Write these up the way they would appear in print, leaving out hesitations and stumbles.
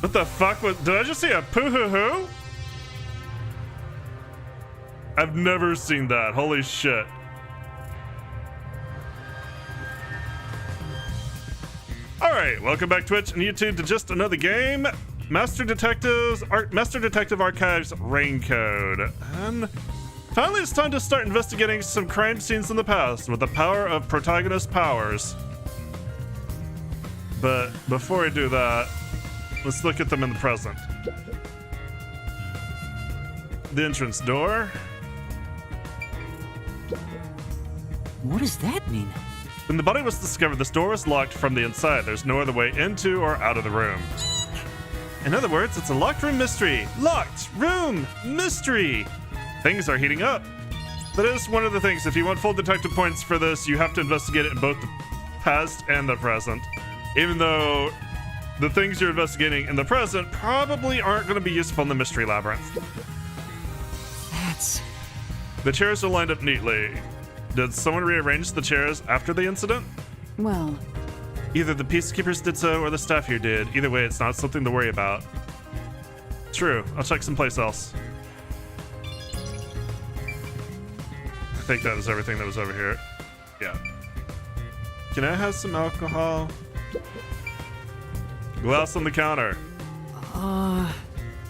What the fuck was... Did I just see a poo-hoo-hoo? I've never seen that. Holy shit. Alright, welcome back Twitch and YouTube to just another game. Master Detective Archives Rain Code. And finally it's time to start investigating some crime scenes in the past with the power of protagonist powers. But before I do that, let's look at them in the present. The entrance door. What does that mean? When the body was discovered, this door was locked from the inside. There's no other way into or out of the room. In other words, it's a locked room mystery. Locked room mystery. Things are heating up. That is one of the things. If you want full detective points for this, you have to investigate it in both the past and the present. Even though the things you're investigating in the present probably aren't going to be useful in the mystery labyrinth. That's... The chairs are lined up neatly. Did someone rearrange the chairs after the incident? Well, Either the peacekeepers did so or the staff here did. Either way, it's not something to worry about. True, I'll check someplace else. I think that was everything that was over here. Yeah. Can I have some alcohol? Glass on the counter.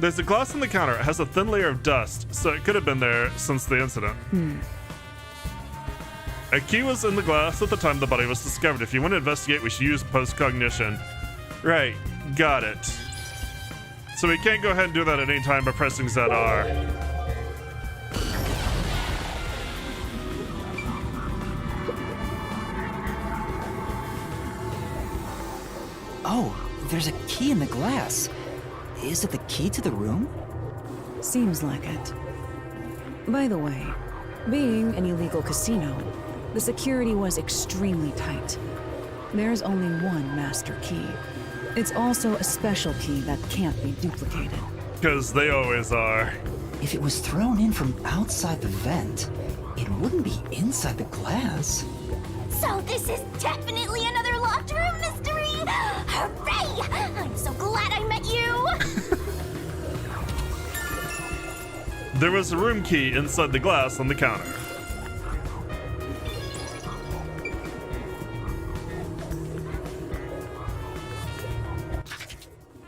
There's a glass on the counter. It has a thin layer of dust, so it could have been there since the incident. A key was in the glass at the time the body was discovered. If you want to investigate, we should use post-cognition. Right, got it. So we can't go ahead and do that at any time by pressing ZR. Oh, there's a key in the glass. Is it the key to the room? seems like it. By the way, being an illegal casino, the security was extremely tight. There's only one master key. It's also a special key that can't be duplicated. Because they always are. If it was thrown in from outside the vent, it wouldn't be inside the glass. So this is definitely another locked room mystery! Hooray! I'm so glad I met you! There was a room key inside the glass on the counter.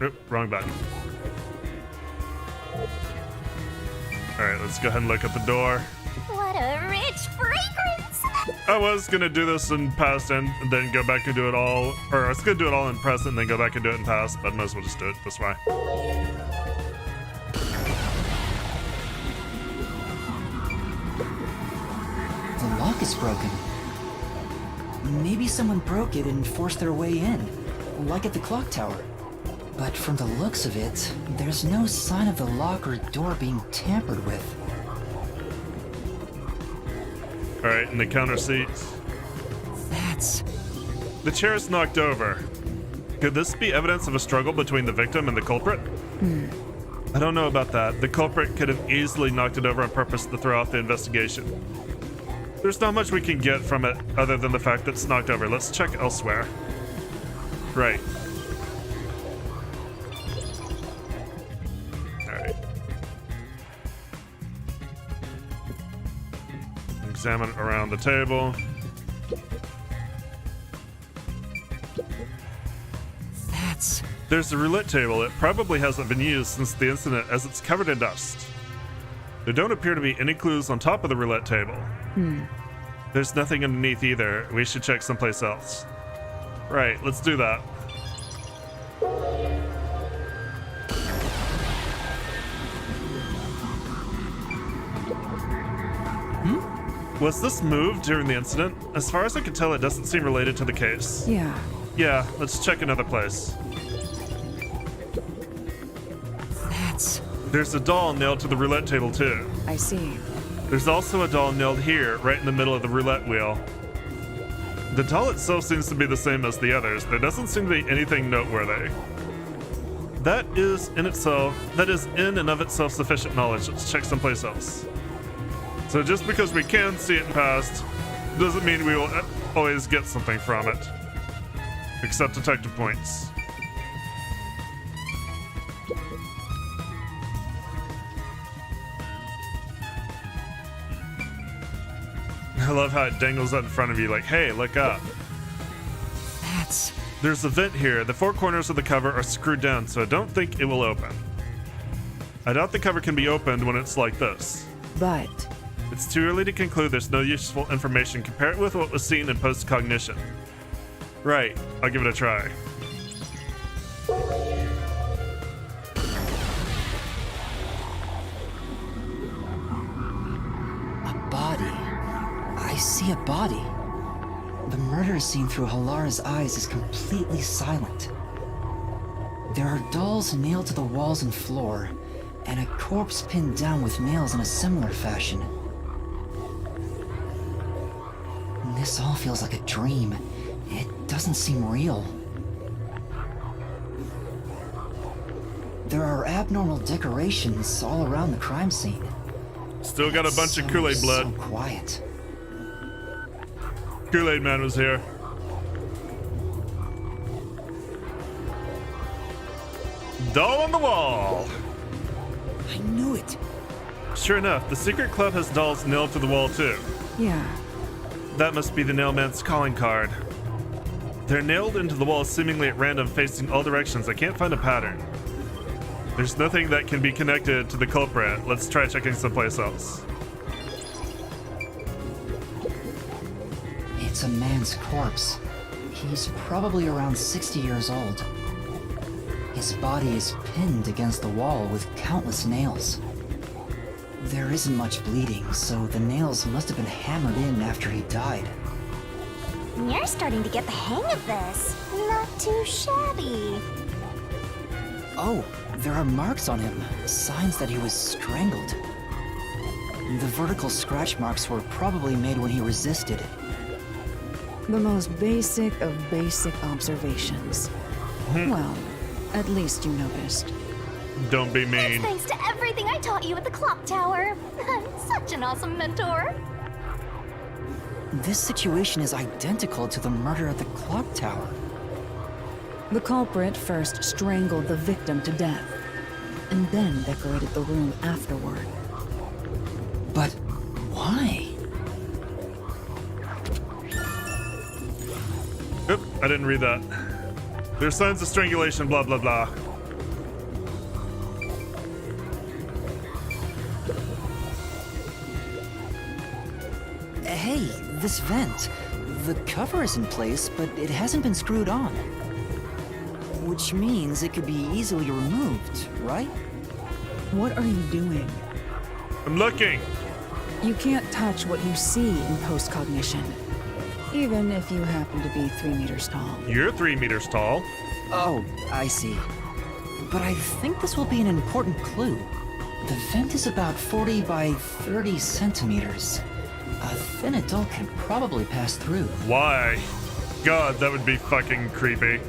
Oop, wrong button. Alright, let's go ahead and look at the door. What a rich fragrance! I was gonna do this in past and then go back and do it all, or I was gonna do it all in present and then go back and do it in past, but might as well just do it this way. The lock is broken. Maybe someone broke it and forced their way in, like at the clock tower. But from the looks of it, there's no sign of the lock or door being tampered with. Alright, and the counter seat. That's... The chair is knocked over. Could this be evidence of a struggle between the victim and the culprit? I don't know about that. The culprit could have easily knocked it over on purpose to throw off the investigation. There's not much we can get from it other than the fact that it's knocked over. Let's check elsewhere. Right. Alright. Examine around the table. that's... There's a roulette table. It probably hasn't been used since the incident as it's covered in dust. There don't appear to be any clues on top of the roulette table. There's nothing underneath either. We should check someplace else. Right, let's do that. Was this moved during the incident? As far as I can tell, it doesn't seem related to the case. Yeah. Yeah, let's check another place. that's... There's a doll nailed to the roulette table too. I see. There's also a doll nailed here, right in the middle of the roulette wheel. The doll itself seems to be the same as the others. There doesn't seem to be anything noteworthy. That is in and of itself sufficient knowledge. Let's check someplace else. So just because we can see it in past, doesn't mean we will always get something from it. Except detective points. I love how it dangles out in front of you like, hey, look up. That's... There's a vent here. The four corners of the cover are screwed down, so I don't think it will open. I doubt the cover can be opened when it's like this. But It's too early to conclude there's no useful information. Compare it with what was seen in post-cognition. Right, I'll give it a try. a body. I see a body. The murder scene through Halara's eyes is completely silent. There are dolls nailed to the walls and floor, and a corpse pinned down with nails in a similar fashion. This all feels like a dream. It doesn't seem real. There are abnormal decorations all around the crime scene. Still got a bunch of Kool-Aid blood. So quiet. Kool-Aid Man was here. Doll on the wall! I knew it. Sure enough, the secret club has dolls nailed to the wall too. yeah, That must be the Nailman's calling card. They're nailed into the wall seemingly at random, facing all directions. I can't find a pattern. There's nothing that can be connected to the culprit. Let's try checking someplace else. It's a man's corpse. He's probably around 60 years old. His body is pinned against the wall with countless nails. There isn't much bleeding, so the nails must have been hammered in after he died. You're starting to get the hang of this. Not too shabby. Oh, there are marks on him, signs that he was strangled. The vertical scratch marks were probably made when he resisted. the most basic of basic observations. Well, at least you noticed. Don't be That's mean. thanks to everything I taught you at the clock tower. I'm such an awesome mentor. This situation is identical to the murder at the clock tower. The culprit first strangled the victim to death, and then decorated the room afterward. But why? Oop, I didn't read that. There's signs of strangulation, blah, blah, blah. Hey, this vent. The cover is in place, but it hasn't been screwed on. Which means it could be easily removed, right? What are you doing? I'm looking. You can't touch what you see in post-cognition, even if you happen to be 3 meters tall. You're 3 meters tall. Oh, I see. But I think this will be an important clue. The vent is about 40 by 30 centimeters. A thin adult can probably pass through. Why? God, that would be fucking creepy.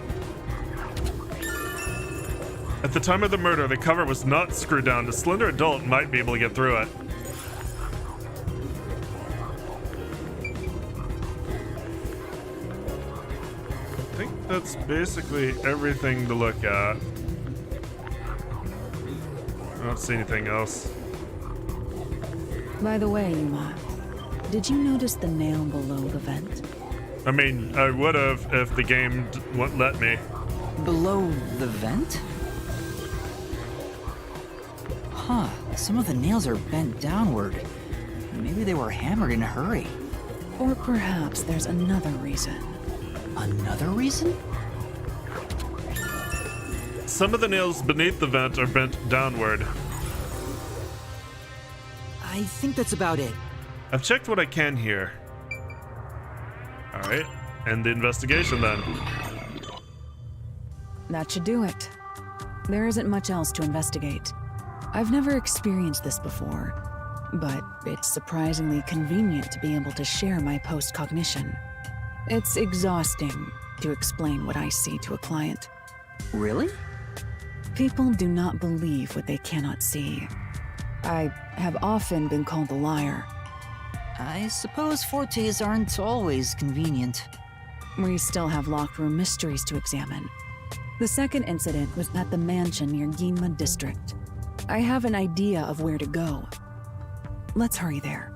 At the time of the murder, the cover was not screwed down. A slender adult might be able to get through it. I think that's basically everything to look at. I don't see anything else. By the way, Yuma, did you notice the nail below the vent? I mean, I would have if the game wouldn't let me. Below the vent? Huh, some of the nails are bent downward. Maybe they were hammered in a hurry. Or perhaps there's another reason. Another reason? Some of the nails beneath the vent are bent downward. I think that's about it. I've checked what I can here. Alright, end the investigation then. That should do it. There isn't much else to investigate. I've never experienced this before, but it's surprisingly convenient to be able to share my post-cognition. It's exhausting to explain what I see to a client. Really? People do not believe what they cannot see. I have often been called a liar. I suppose fortes aren't always convenient. We still have locked room mysteries to examine. The second incident was at the mansion near Ginma District. I have an idea of where to go. Let's hurry there.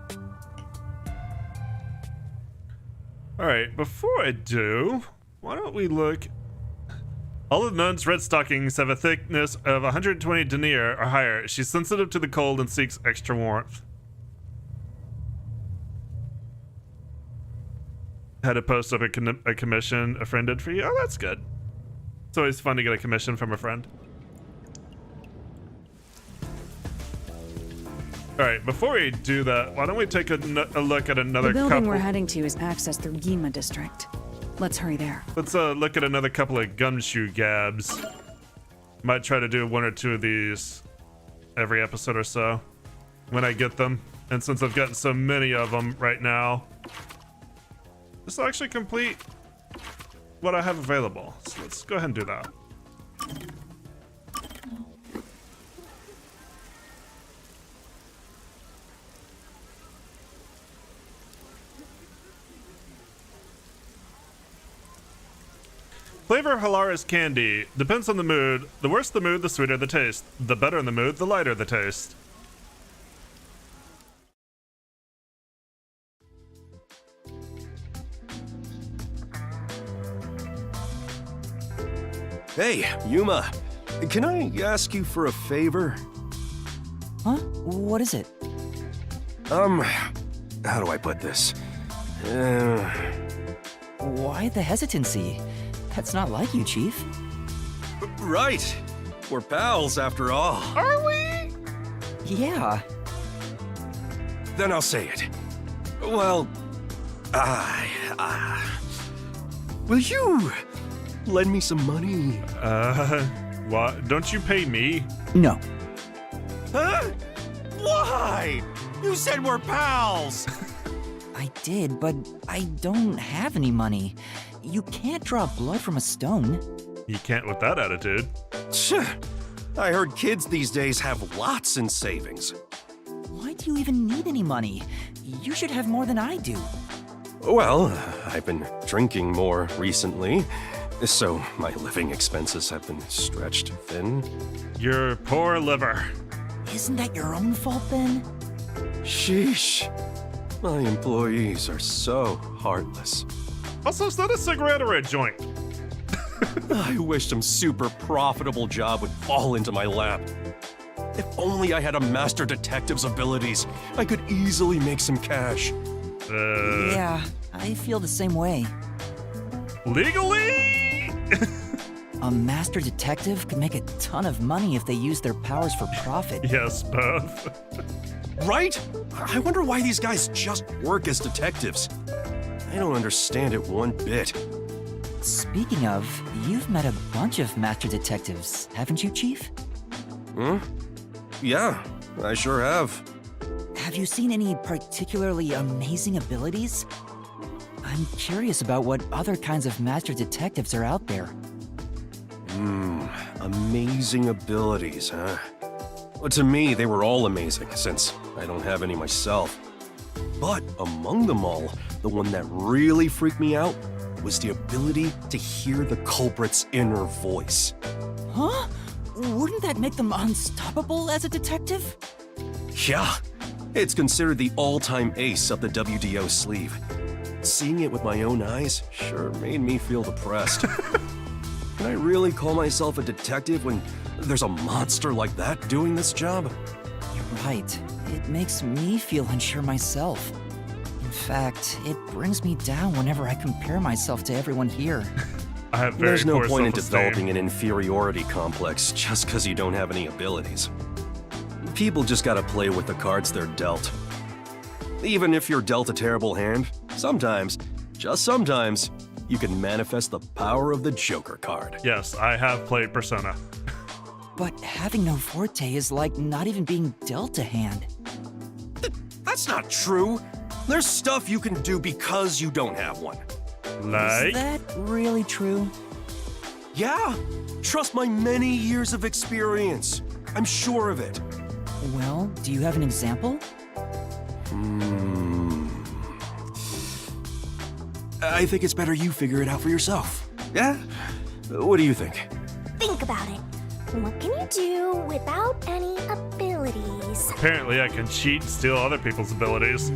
Alright, before I do, why don't we look... All of Nun's red stockings have a thickness of 120 denier or higher. She's sensitive to the cold and seeks extra warmth. Had to post up a commission a friend did for you. Oh, that's good. It's always fun to get a commission from a friend. Alright, before we do that, why don't we take a look at another The building couple... we're heading to is accessed through Ginma District. Let's hurry there. Let's look at another couple of gumshoe gabs. Might try to do one or two of these every episode or so when I get them. And since I've gotten so many of them right now, this will actually complete what I have available. So let's go ahead and do that. Flavor of Halara's candy depends on the mood. The worse the mood, the sweeter the taste. The better in the mood, the lighter the taste. Hey, Yuma. Can I ask you for a favor? Huh? What is it? How do I put this? Why the hesitancy? That's not like you, Chief. Right. We're pals after all. Are we? Yeah. Then I'll say it. Well, will you lend me some money? What? Don't you pay me? No. Huh? Why? You said we're pals! I did, but I don't have any money. You can't draw blood from a stone. You can't with that attitude. I heard kids these days have lots in savings. Why do you even need any money? You should have more than I do. Well, I've been drinking more recently, so my living expenses have been stretched thin. Your poor liver. Isn't that your own fault then? Sheesh. My employees are so heartless. Also, is that a cigarette or a joint? I wish some super profitable job would fall into my lap. If only I had a master detective's abilities, I could easily make some cash. Yeah, I feel the same way. Legally? A master detective could make a ton of money if they use their powers for profit. Yes, both. Right? I wonder why these guys just work as detectives. I don't understand it one bit. Speaking of, you've met a bunch of master detectives, haven't you, Chief? Yeah, I sure have. Have you seen any particularly amazing abilities? I'm curious about what other kinds of master detectives are out there. Amazing abilities, huh? Well, to me, they were all amazing, since I don't have any myself. But among them all, the one that really freaked me out was the ability to hear the culprit's inner voice. Huh? Wouldn't that make them unstoppable as a detective? Yeah, it's considered the all-time ace up the WDO sleeve. Seeing it with my own eyes sure made me feel depressed. Can I really call myself a detective when there's a monster like that doing this job? You're right. It makes me feel unsure myself. In fact, it brings me down whenever I compare myself to everyone here. I have very There's no poor point in self-esteem. developing an inferiority complex just because you don't have any abilities. People just gotta play with the cards they're dealt. Even if you're dealt a terrible hand, sometimes, just sometimes, you can manifest the power of the Joker card. Yes, I have played Persona. But having no forte is like not even being dealt a hand. That's not true. There's stuff you can do because you don't have one. Like? Is that really true? Yeah, trust my many years of experience. I'm sure of it. Well, do you have an example? I think it's better you figure it out for yourself. Yeah? What do you think? think about it. What can you do without any abilities? Apparently, I can cheat and steal other people's abilities.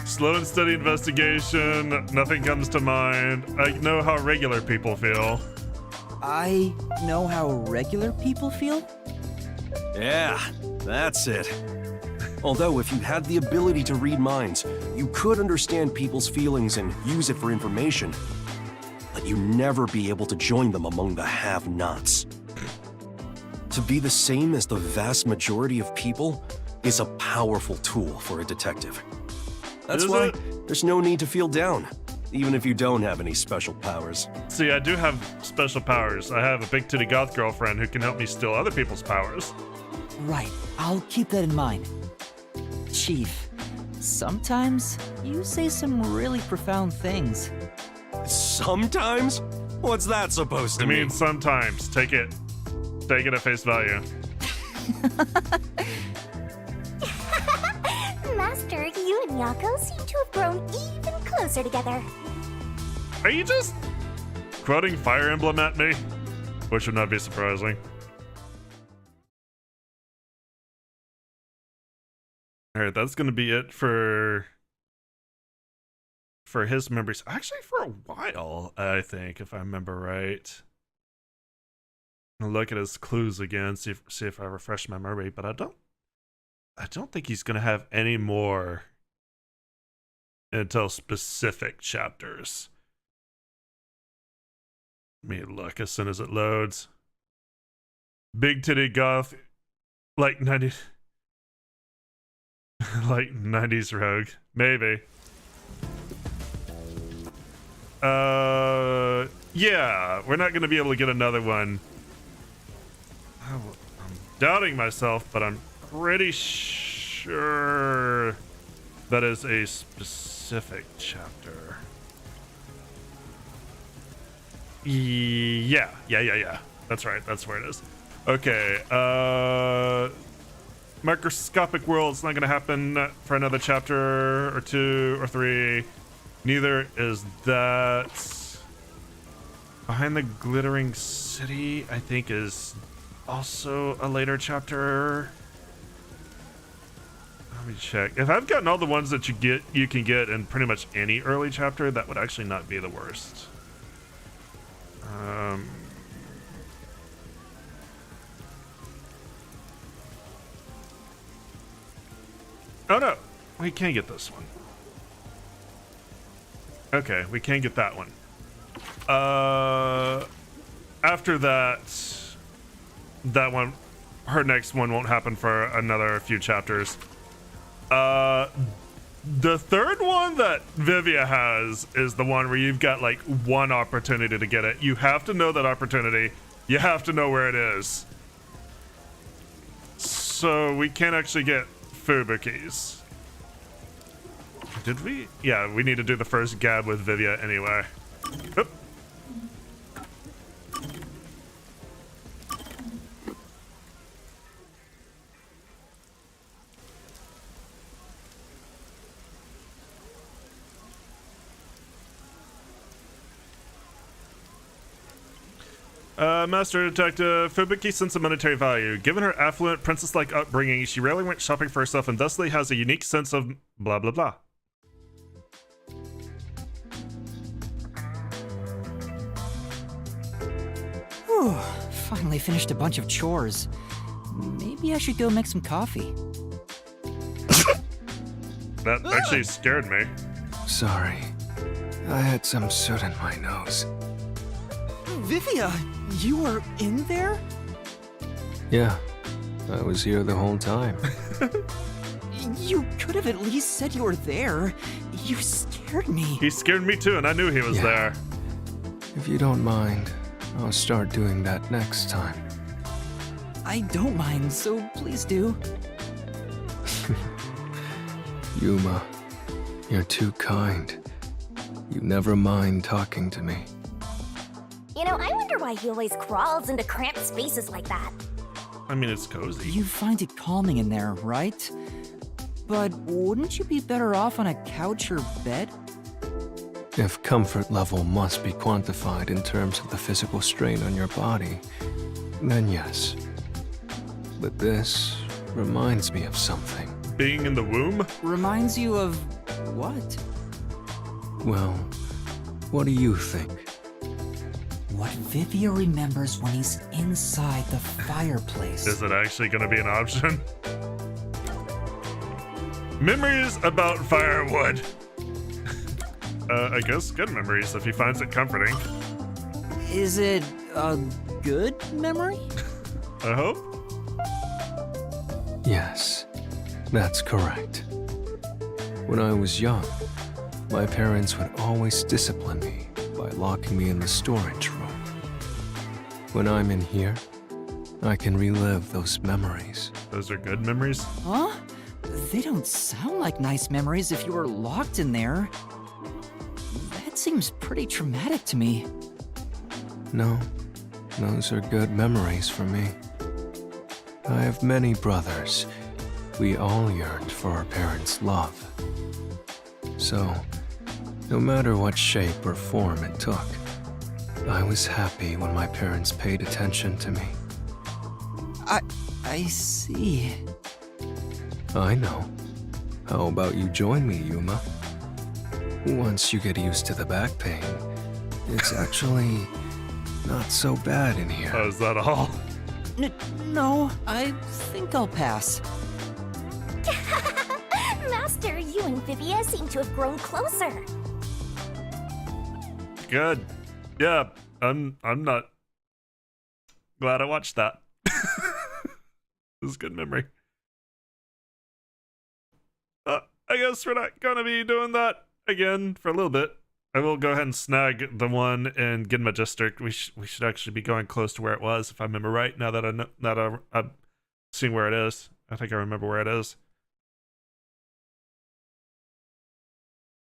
Slow and steady investigation. Nothing comes to mind. I know how regular people feel. I know how regular people feel? Yeah, that's it. Although, if you had the ability to read minds, you could understand people's feelings and use it for information. But you'd never be able to join them among the have-nots. To be the same as the vast majority of people is a powerful tool for a detective. That's Is why it? there's no need to feel down, even if you don't have any special powers. See, I do have special powers. I have a big titty goth girlfriend who can help me steal other people's powers. Right, I'll keep that in mind. Chief, sometimes you say some really profound things. Sometimes? What's that supposed to I mean, sometimes. Take it at face value. Master, you and Yako seem to have grown even closer together. Are you just quoting Fire Emblem at me? Which would not be surprising. Alright, that's gonna be it for his memories. Actually, for a while, I think, if I remember right. I'll look at his clues again, see if I refresh my memory, but I don't think he's gonna have any more until specific chapters. Let me look as soon as it loads. Big titty goth, like 90, like 90s rogue, maybe. Yeah, we're not gonna be able to get another one. I'm doubting myself, but I'm pretty sure that is a specific chapter. Yeah. That's right. That's where it is. Okay. Microscopic world's not gonna happen for another chapter or 2 or 3. Neither is that. Behind the Glittering City, I think, is also a later chapter. Let me check. If I've gotten all the ones that you can get in pretty much any early chapter, that would actually not be the worst. Oh no, we can get this one. Okay, we can get that one. After that one, her next one won't happen for another few chapters. The third one that Vivia has is the one where you've got like one opportunity to get it. You have to know that opportunity. You have to know where it is. So we can't actually get Fubukis. Did we? Yeah, we need to do the first gab with Vivia anyway. Oop. Master Detective, Fubuki sends a monetary value. Given her affluent, princess-like upbringing, she rarely went shopping for herself and thusly has a unique sense of blah blah blah. Whew, finally finished a bunch of chores. Maybe I should go make some coffee. That actually scared me. Sorry. I had some soot in my nose. Vivia, you were in there? Yeah, I was here the whole time. You could have at least said you were there. You scared me. He scared me too, and I knew he was Yeah. there. If you don't mind, I'll start doing that next time. I don't mind, so please do. Yuma, you're too kind. You never mind talking to me. You know, I wonder why he always crawls into cramped spaces like that. I mean, it's cozy. You find it calming in there, right? But wouldn't you be better off on a couch or bed? If comfort level must be quantified in terms of the physical strain on your body, then yes. But this reminds me of something. Being in the womb? Reminds you of what? Well, what do you think? What Vivia remembers when he's inside the fireplace. Is it actually going to be an option? Memories about firewood. I guess good memories if he finds it comforting. Is it a good memory? I hope. Yes, that's correct. When I was young, my parents would always discipline me by locking me in the storage room. When I'm in here, I can relive those memories. Those are good memories. Huh? They don't sound like nice memories if you were locked in there. That seems pretty traumatic to me. No, those are good memories for me. I have many brothers. We all yearned for our parents' love. So, no matter what shape or form it took, I was happy when my parents paid attention to me. I see. I know. How about you join me, Yuma? Once you get used to the back pain, it's actually not so bad in here. Oh, is that all? No, I think I'll pass. Master, you and Vivia seem to have grown closer. Good. Yeah, I'm not glad I watched that. This is good memory. I guess we're not gonna be doing that again for a little bit. I will go ahead and snag the one in Ginma District. We should actually be going close to where it was, if I remember right. Now that I know that I'm seeing where it is, I think I remember where it is.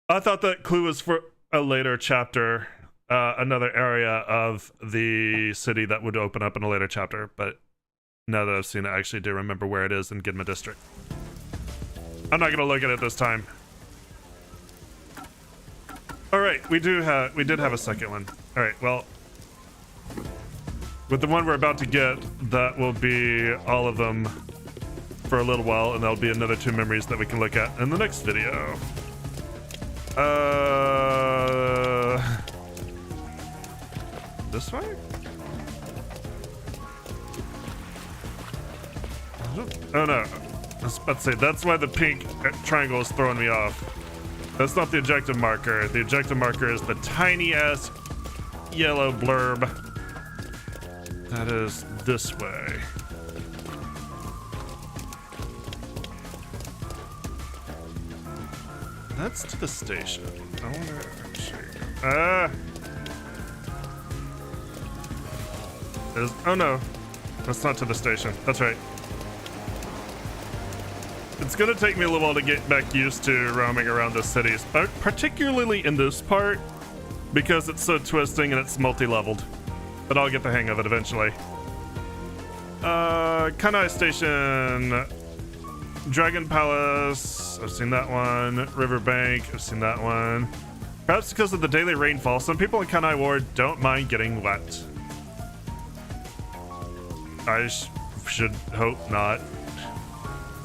I thought that clue was for a later chapter, another area of the city that would open up in a later chapter. But now that I've seen it, I actually do remember where it is in Ginma District. I'm not gonna look at it this time. All right, we did have a second one. All right, well, with the one we're about to get, that will be all of them for a little while, and there'll be another 2 memories that we can look at in the next video. This way? Oh no, I was about to say, that's why the pink triangle is throwing me off. That's not the objective marker. The objective marker is the tiny ass yellow blurb. That is this way. That's to the station. I wonder oh no, that's not to the station. That's right. It's gonna take me a little while to get back used to roaming around the cities, particularly in this part, because it's so twisting and it's multi-leveled. But I'll get the hang of it eventually. Kanai Station, Dragon Palace, I've seen that one. Riverbank, I've seen that one. Perhaps because of the daily rainfall, some people in Kanai Ward don't mind getting wet. I should hope not.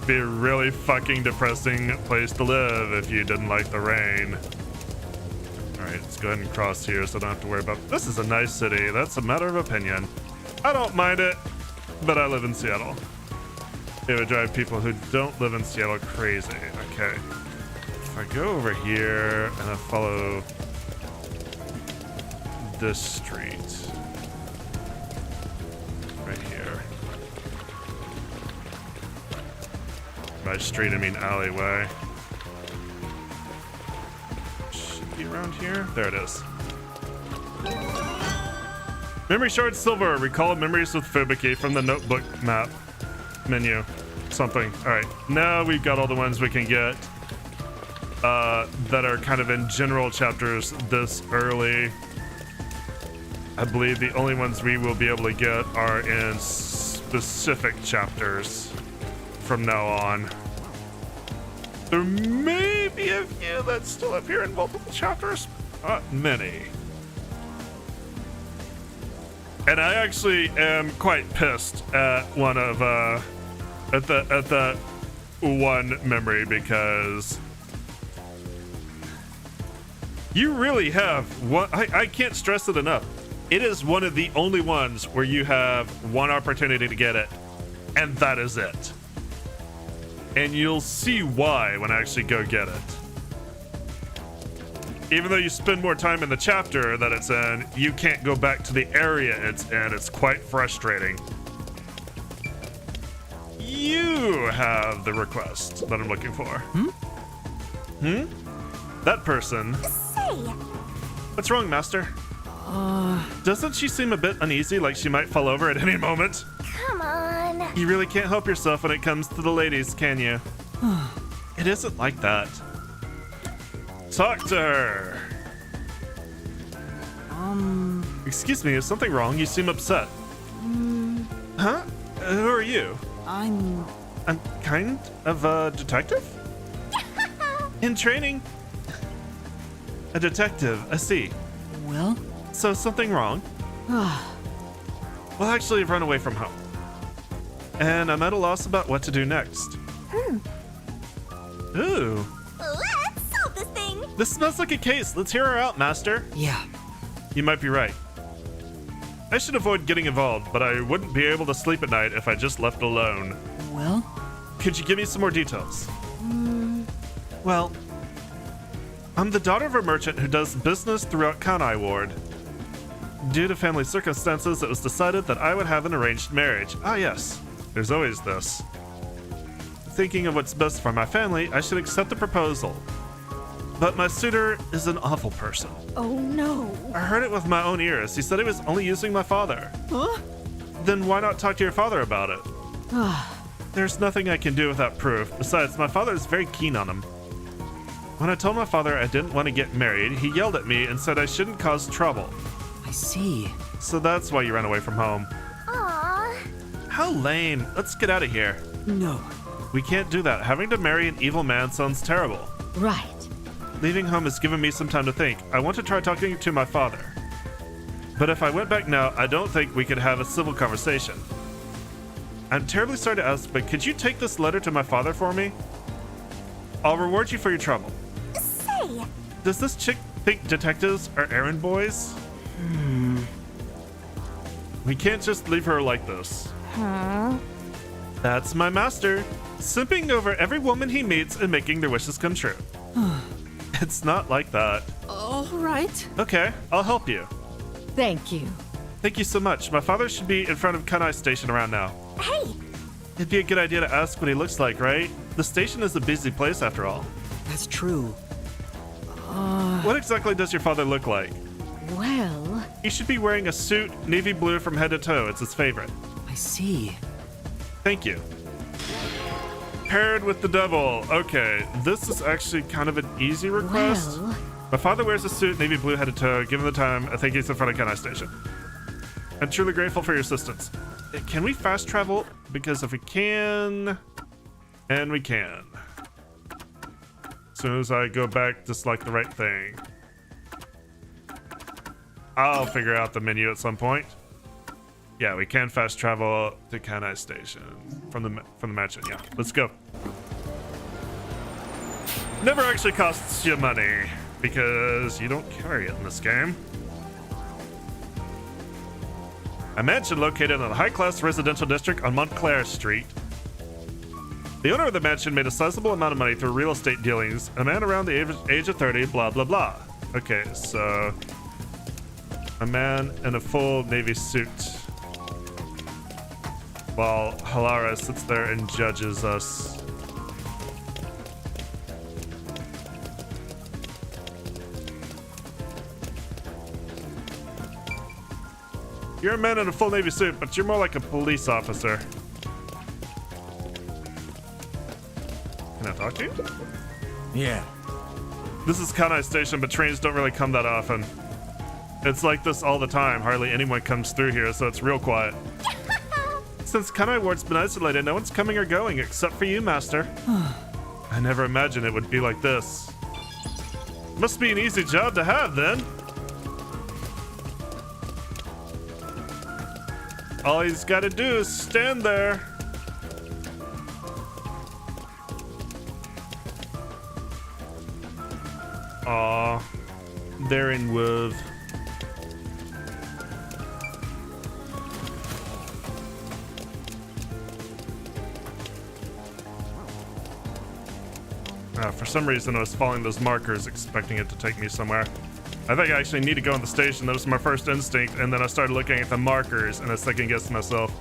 Be a really fucking depressing place to live if you didn't like the rain. Alright, let's go ahead and cross here so I don't have to worry about... This is a nice city. That's a matter of opinion. I don't mind it, but I live in Seattle. It would drive people who don't live in Seattle crazy. Okay. If I go over here and I follow this street. Right here. By street, I mean alleyway. Should be around here. There it is. Memory Shard Silver. Recall memories with Fubuki from the notebook map menu. Something. Alright. Now we've got all the ones we can get that are kind of in general chapters this early. I believe the only ones we will be able to get are in specific chapters from now on. There may be a few that still appear in multiple chapters, Not many. And I actually am quite pissed at one of at the one memory, because you really have one. I can't stress it enough. It is one of the only ones where you have one opportunity to get it, and that is it. And you'll see why when I actually go get it. Even though you spend more time in the chapter that it's in, you can't go back to the area it's in. It's quite frustrating. You have the request that I'm looking for. That person. Say, What's wrong, Master? Doesn't she seem a bit uneasy, like she might fall over at any moment? come on. You really can't help yourself when it comes to the ladies, can you? It isn't like that. Talk to her. Excuse me, is something wrong? You seem upset. Huh? Who are you? I'm I'm kind of a detective? In training. A detective, I see. well. So something wrong? Well, actually, I've run away from home. And I'm at a loss about what to do next. Ooh. Let's solve this thing. This smells like a case. Let's hear her out, Master. Yeah. You might be right. I should avoid getting involved, but I wouldn't be able to sleep at night if I just left alone. Well, Could you give me some more details? Well, I'm the daughter of a merchant who does business throughout Kanai Ward. Due to family circumstances, it was decided that I would have an arranged marriage. Ah, yes. There's always this. Thinking of what's best for my family, I should accept the proposal. But my suitor is an awful person. Oh no. I heard it with my own ears. He said he was only using my father. Huh? Then why not talk to your father about it? There's nothing I can do without proof. Besides, my father is very keen on him. When I told my father I didn't want to get married, he yelled at me and said I shouldn't cause trouble. I see. So that's why you ran away from home. Aw. How lame. Let's get out of here. No. We can't do that. Having to marry an evil man sounds terrible. Right. Leaving home has given me some time to think. I want to try talking to my father. But if I went back now, I don't think we could have a civil conversation. I'm terribly sorry to ask, but could you take this letter to my father for me? I'll reward you for your trouble. Say, Does this chick think detectives are errand boys? We can't just leave her like this. That's my master, simping over every woman he meets and making their wishes come true. It's not like that. All right. Okay, I'll help you. Thank you. Thank you so much. My father should be in front of Kanai Station around now. hey, It'd be a good idea to ask what he looks like, right? The station is a busy place after all. That's true. What exactly does your father look like? Well, He should be wearing a suit, navy blue from head to toe. It's his favorite. I see. Thank you. Paired with the devil. Okay, this is actually kind of an easy request. well. My father wears a suit, navy blue head to toe. Given the time, I think he's in front of Kanai Station. I'm truly grateful for your assistance. Can we fast travel? Because if we can, and we can. As soon as I go back to select the right thing. I'll figure out the menu at some point. Yeah, we can fast travel to Kanai Station from the mansion. Yeah, let's go. Never actually costs you money because you don't carry it in this game. A mansion located in a high-class residential district on Montclair Street. The owner of the mansion made a sizable amount of money through real estate dealings. A man around the age of 30, blah, blah, blah. Okay, so... a man in a full navy suit. While Halara sits there and judges us. You're a man in a full navy suit, but you're more like a police officer. Can I talk to you? Yeah. This is Kanai Station, but trains don't really come that often. It's like this all the time. Hardly anyone comes through here, so it's real quiet. Since Kanai Ward's been isolated, no one's coming or going except for you, Master. I never imagined it would be like this. Must be an easy job to have then. All he's got to do is stand there. Aw, they're in Wolf. For some reason, I was following those markers, expecting it to take me somewhere. I think I actually need to go on the station. That was my first instinct, and then I started looking at the markers, and I second-guessed myself.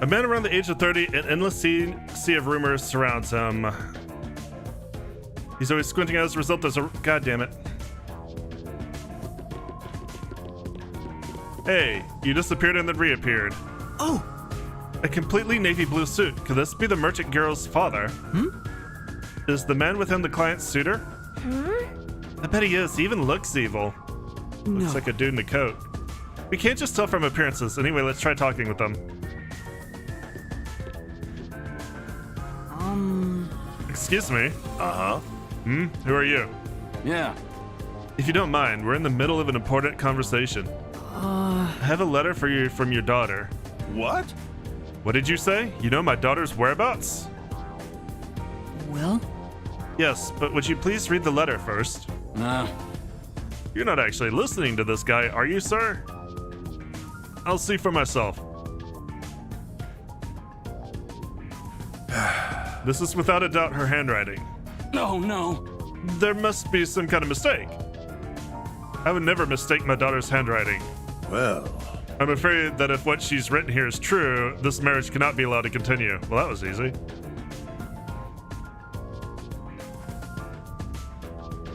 A man around the age of 30, an endless sea of rumors surrounds him. He's always squinting as a result. There's a... God damn it. Hey, you disappeared and then reappeared. Oh! A completely navy blue suit. Could this be the merchant girl's father? Is the man with him the client's suitor? I bet he is. He even looks evil. Looks like a dude in a coat. We can't just tell from appearances. Anyway, let's try talking with them. Excuse me. Uh-huh. Who are you? Yeah. If you don't mind, we're in the middle of an important conversation. I have a letter for you from your daughter. What? What did you say? You know my daughter's whereabouts? Well? Yes, but would you please read the letter first? Nah. You're not actually listening to this guy, are you, sir? I'll see for myself. This is without a doubt her handwriting. No, no. There must be some kind of mistake. I would never mistake my daughter's handwriting. Well. I'm afraid that if what she's written here is true, this marriage cannot be allowed to continue. Well, that was easy.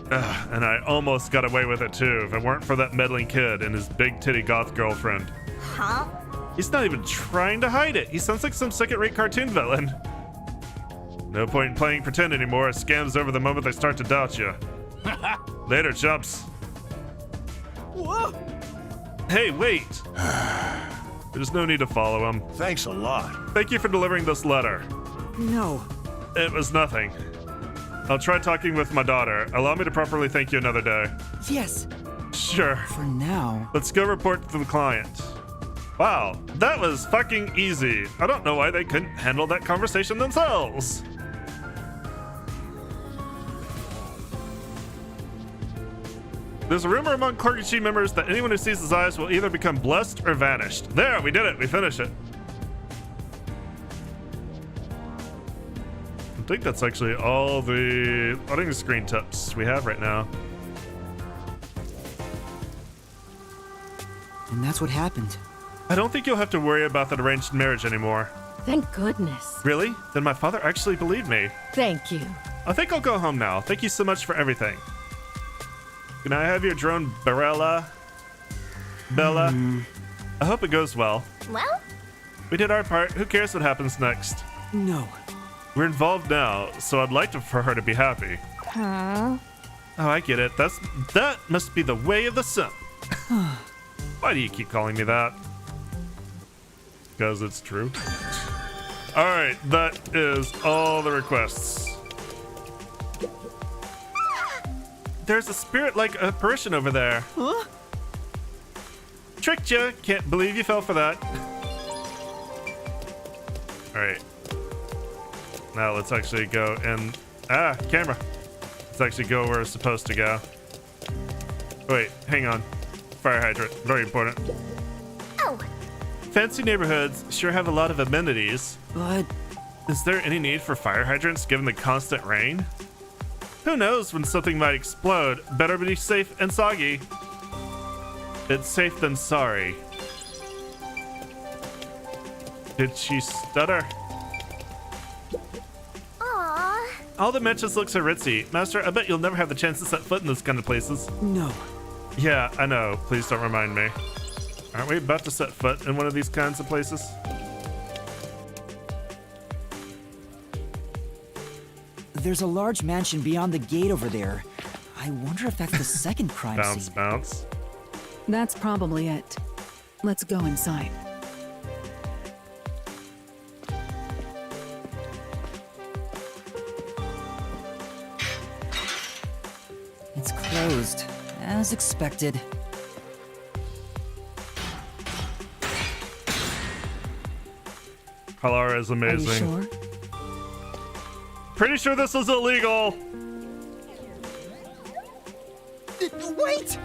And I almost got away with it too if it weren't for that meddling kid and his big titty goth girlfriend. Huh? He's not even trying to hide it. He sounds like some second-rate cartoon villain. No point in playing pretend anymore. It scams over the moment they start to doubt you. Later, chumps. Whoa. Hey, wait. There's no need to follow him. Thanks a lot. Thank you for delivering this letter. No. It was nothing. I'll try talking with my daughter. Allow me to properly thank you another day. Yes. Sure. For now. Let's go report to the client. Wow, that was fucking easy. I don't know why they couldn't handle that conversation themselves. There's a rumor among clergy members that anyone who sees his eyes will either become blessed or vanished. There, we did it. We finished it. I think that's actually all the loading screen tips we have right now. And that's what happened. I don't think you'll have to worry about that arranged marriage anymore. Thank goodness. Really? Then my father actually believed me. Thank you. I think I'll go home now. Thank you so much for everything. Can I have your drone, Bella? I hope it goes well. Well, We did our part. Who cares what happens next? No. We're involved now, so I'd like for her to be happy. Huh? Oh, I get it. That must be the way of the simp. Why do you keep calling me that? Because it's true. All right, that is all the requests. There's a spirit-like apparition over there. Huh? Tricked you. Can't believe you fell for that. All right. Now let's actually go and... camera. Let's actually go where it's supposed to go. Wait, hang on. Fire hydrant. Very important. oh, Fancy neighborhoods sure have a lot of amenities. But Is there any need for fire hydrants given the constant rain? Who knows when something might explode? Better be safe and soggy. It's safe than sorry. Did she stutter? aw. All the mansions look so ritzy. Master, I bet you'll never have the chance to set foot in those kind of places. no. Yeah, I know. Please don't remind me. Aren't we about to set foot in one of these kinds of places? There's a large mansion beyond the gate over there. I wonder if that's the second crime Bounce, scene. bounce. That's probably it. Let's go inside. It's closed, as expected. Halara is Are you amazing. sure? Pretty sure this is illegal. Wait!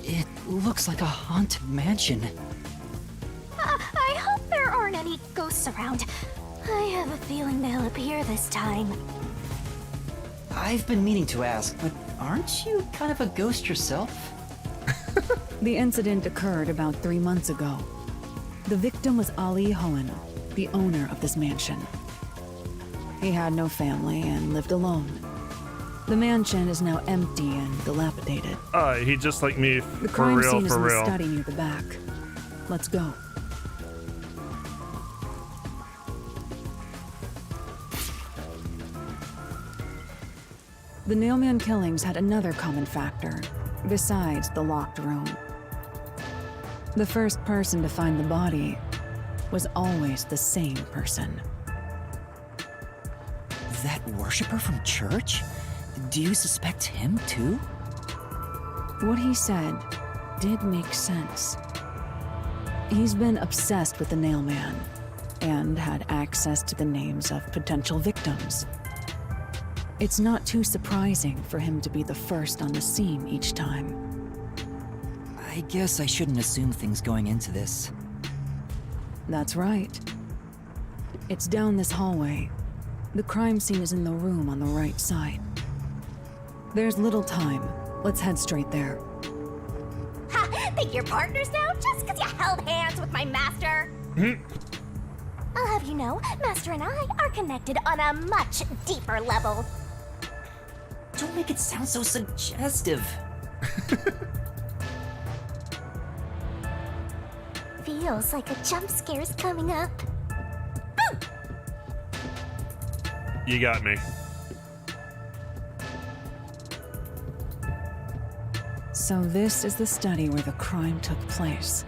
It looks like a haunted mansion. I hope there aren't any ghosts around. I have a feeling they'll appear this time. I've been meaning to ask, but aren't you kind of a ghost yourself? The incident occurred about 3 months ago. The victim was Ali Hohen, the owner of this mansion. He had no family and lived alone. The mansion is now empty and dilapidated. He just like me, The for crime real, scene is for in the real. study near the back. Let's go. The Nailman killings had another common factor, besides the locked room. The first person to find the body was always the same person. That worshiper from church? Do you suspect him too? What he said did make sense. He's been obsessed with the Nailman and had access to the names of potential victims. It's not too surprising for him to be the first on the scene each time. I guess I shouldn't assume things going into this. That's right. It's down this hallway. The crime scene is in the room on the right side. There's little time. Let's head straight there. Ha! Think you're partners now just because you held hands with my master? I'll have you know, Master and I are connected on a much deeper level. Don't make it sound so suggestive. Feels like a jump scare's coming up. You got me. So this is the study where the crime took place.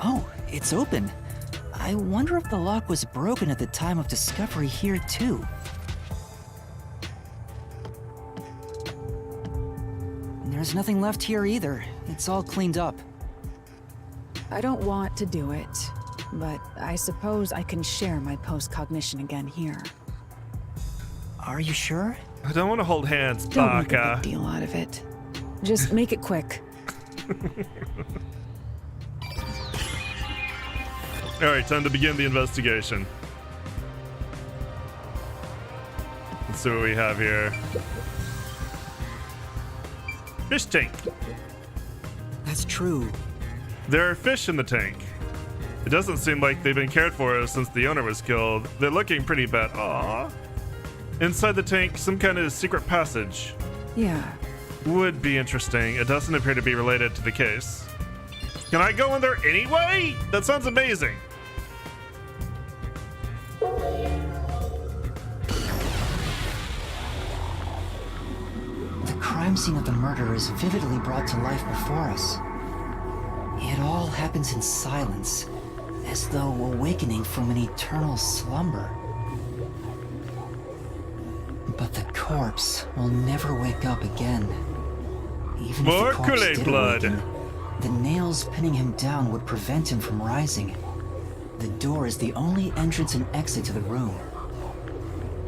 Oh, it's open. I wonder if the lock was broken at the time of discovery here too. There's nothing left here either. It's all cleaned up. I don't want to do it, but I suppose I can share my post-cognition again here. Are you sure? I don't want to hold hands, Don't make a Baka. big deal out of it. Just make it quick. Alright, time to begin the investigation. Let's see what we have here. Fish tank. That's true. There are fish in the tank. It doesn't seem like they've been cared for since the owner was killed. They're looking pretty bad. Aww. Inside the tank, some kind of secret passage. Yeah. Would be interesting. It doesn't appear to be related to the case. Can I go in there anyway? That sounds amazing. The crime scene of the murder is vividly brought to life before us. It all happens in silence, as though awakening from an eternal slumber. But the corpse will never wake up again. Even More if the corpse Kool-Aid did blood. awaken, the nails pinning him down would prevent him from rising. The door is the only entrance and exit to the room.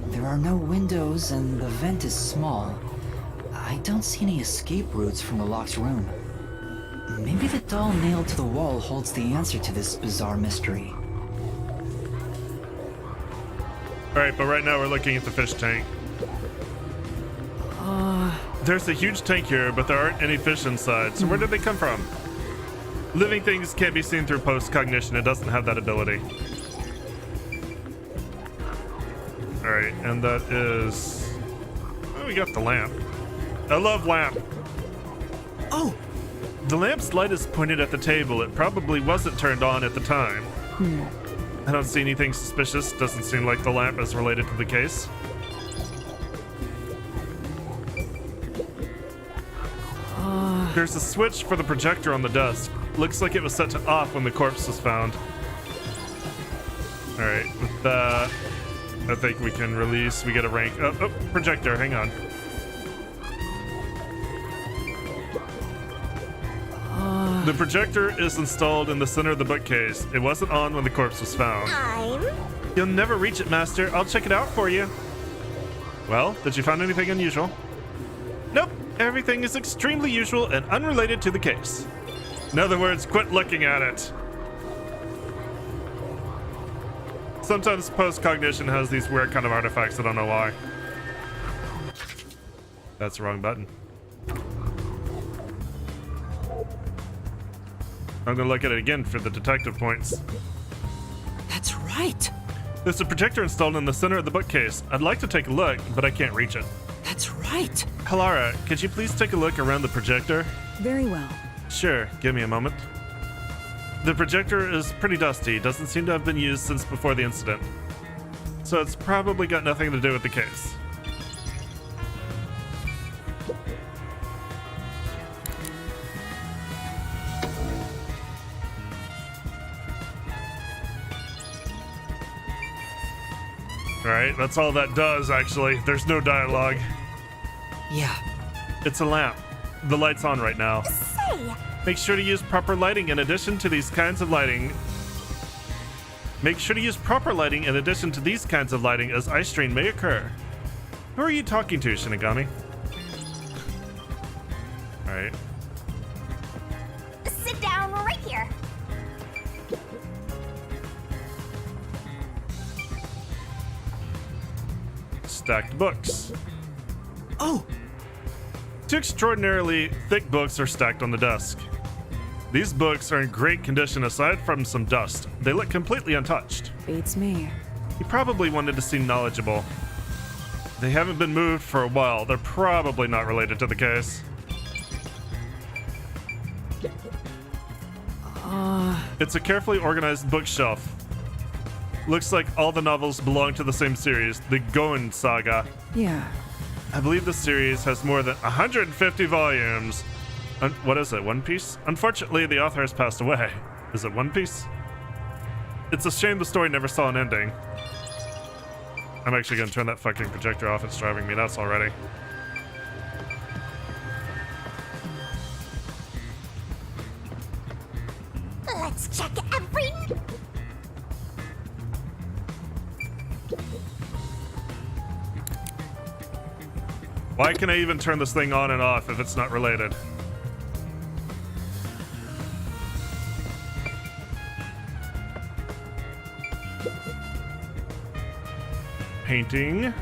There are no windows and the vent is small. I don't see any escape routes from the locked room. Maybe the doll nailed to the wall holds the answer to this bizarre mystery. Alright, but right now we're looking at the fish tank. There's a huge tank here, but there aren't any fish inside. So where did they come from? Living things can't be seen through post-cognition. It doesn't have that ability. Alright, and that is... Oh, we got the lamp. I love lamp. Oh! The lamp's light is pointed at the table. It probably wasn't turned on at the time. I don't see anything suspicious. Doesn't seem like the lamp is related to the case. There's a switch for the projector on the desk. Looks like it was set to off when the corpse was found. Alright, with that, I think we can release. We get a rank. Oh, projector, hang on. The projector is installed in the center of the bookcase. It wasn't on when the corpse was found. You'll never reach it, Master. I'll check it out for you. Well, did you find anything unusual? Nope. Everything is extremely usual and unrelated to the case. In other words, quit looking at it. Sometimes post-cognition has these weird kind of artifacts. I don't know why. That's the wrong button. I'm gonna look at it again for the detective points. That's right. There's a projector installed in the center of the bookcase. I'd like to take a look, but I can't reach it. That's right. Halara, could you please take a look around the projector? Very well. Sure, give me a moment. The projector is pretty dusty. Doesn't seem to have been used since before the incident. So it's probably got nothing to do with the case. Alright, that's all that does, actually. There's no dialogue. Yeah. It's a lamp. The light's on right now. Say, Make sure to use proper lighting in addition to these kinds of lighting. Make sure to use proper lighting in addition to these kinds of lighting, as eye strain may occur. Who are you talking to, Shinigami? Alright. sit down right here. Stacked books. Oh! Two extraordinarily thick books are stacked on the desk. These books are in great condition aside from some dust. They look completely untouched. Beats me. He probably wanted to seem knowledgeable. They haven't been moved for a while. They're probably not related to the case. It's a carefully organized bookshelf. Looks like all the novels belong to the same series, the Goen Saga. Yeah. I believe the series has more than 150 volumes. What is it, One Piece? Unfortunately, the author has passed away. Is it One Piece? It's a shame the story never saw an ending. I'm actually gonna turn that fucking projector off. It's driving me nuts already. Let's check every... Why can I even turn this thing on and off if it's not related? Painting.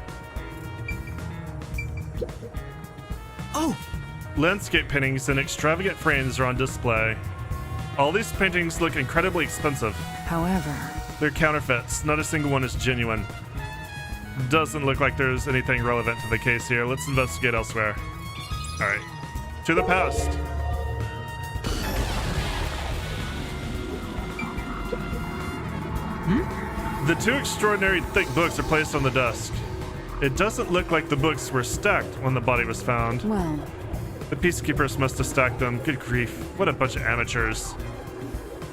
Oh! Landscape paintings in extravagant frames are on display. All these paintings look incredibly expensive. However, They're counterfeits. Not a single one is genuine. Doesn't look like there's anything relevant to the case here. Let's investigate elsewhere. Alright. To the past. The two extraordinary thick books are placed on the desk. It doesn't look like the books were stacked when the body was found. well, The peacekeepers must have stacked them. Good grief. What a bunch of amateurs.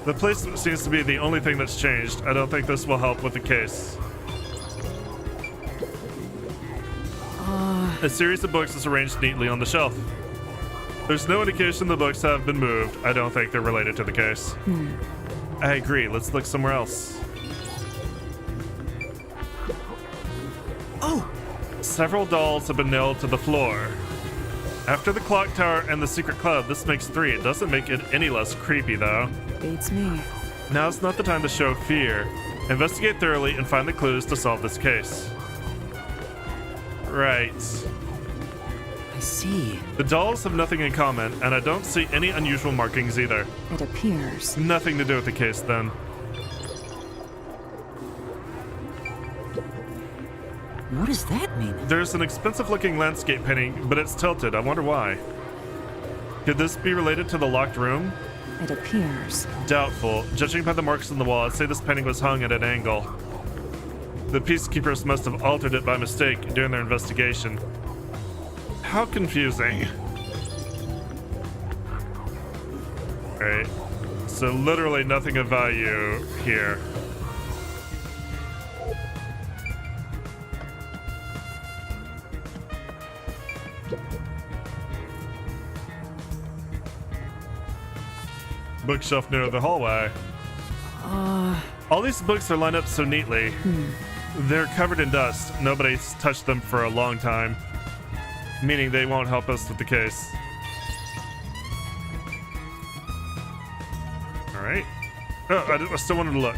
The placement seems to be the only thing that's changed. I don't think this will help with the case. A series of books is arranged neatly on the shelf. There's no indication the books have been moved. I don't think they're related to the case. I agree. Let's look somewhere else. Oh! Several dolls have been nailed to the floor. After the clock tower and the secret club, this makes 3. It doesn't make it any less creepy, though. beats me. Now's not the time to show fear. Investigate thoroughly and find the clues to solve this case. Right. I see. The dolls have nothing in common, and I don't see any unusual markings either. It appears. Nothing to do with the case, then. What does that mean? There's an expensive-looking landscape painting, but it's tilted. I wonder why. Could this be related to the locked room? It appears. Doubtful. Judging by the marks on the wall, I'd say this painting was hung at an angle. The peacekeepers must have altered it by mistake during their investigation. How confusing. Alright. So literally nothing of value here. Bookshelf near the hallway. All these books are lined up so neatly. They're covered in dust. Nobody's touched them for a long time. Meaning they won't help us with the case. Alright. Oh, I still wanted to look.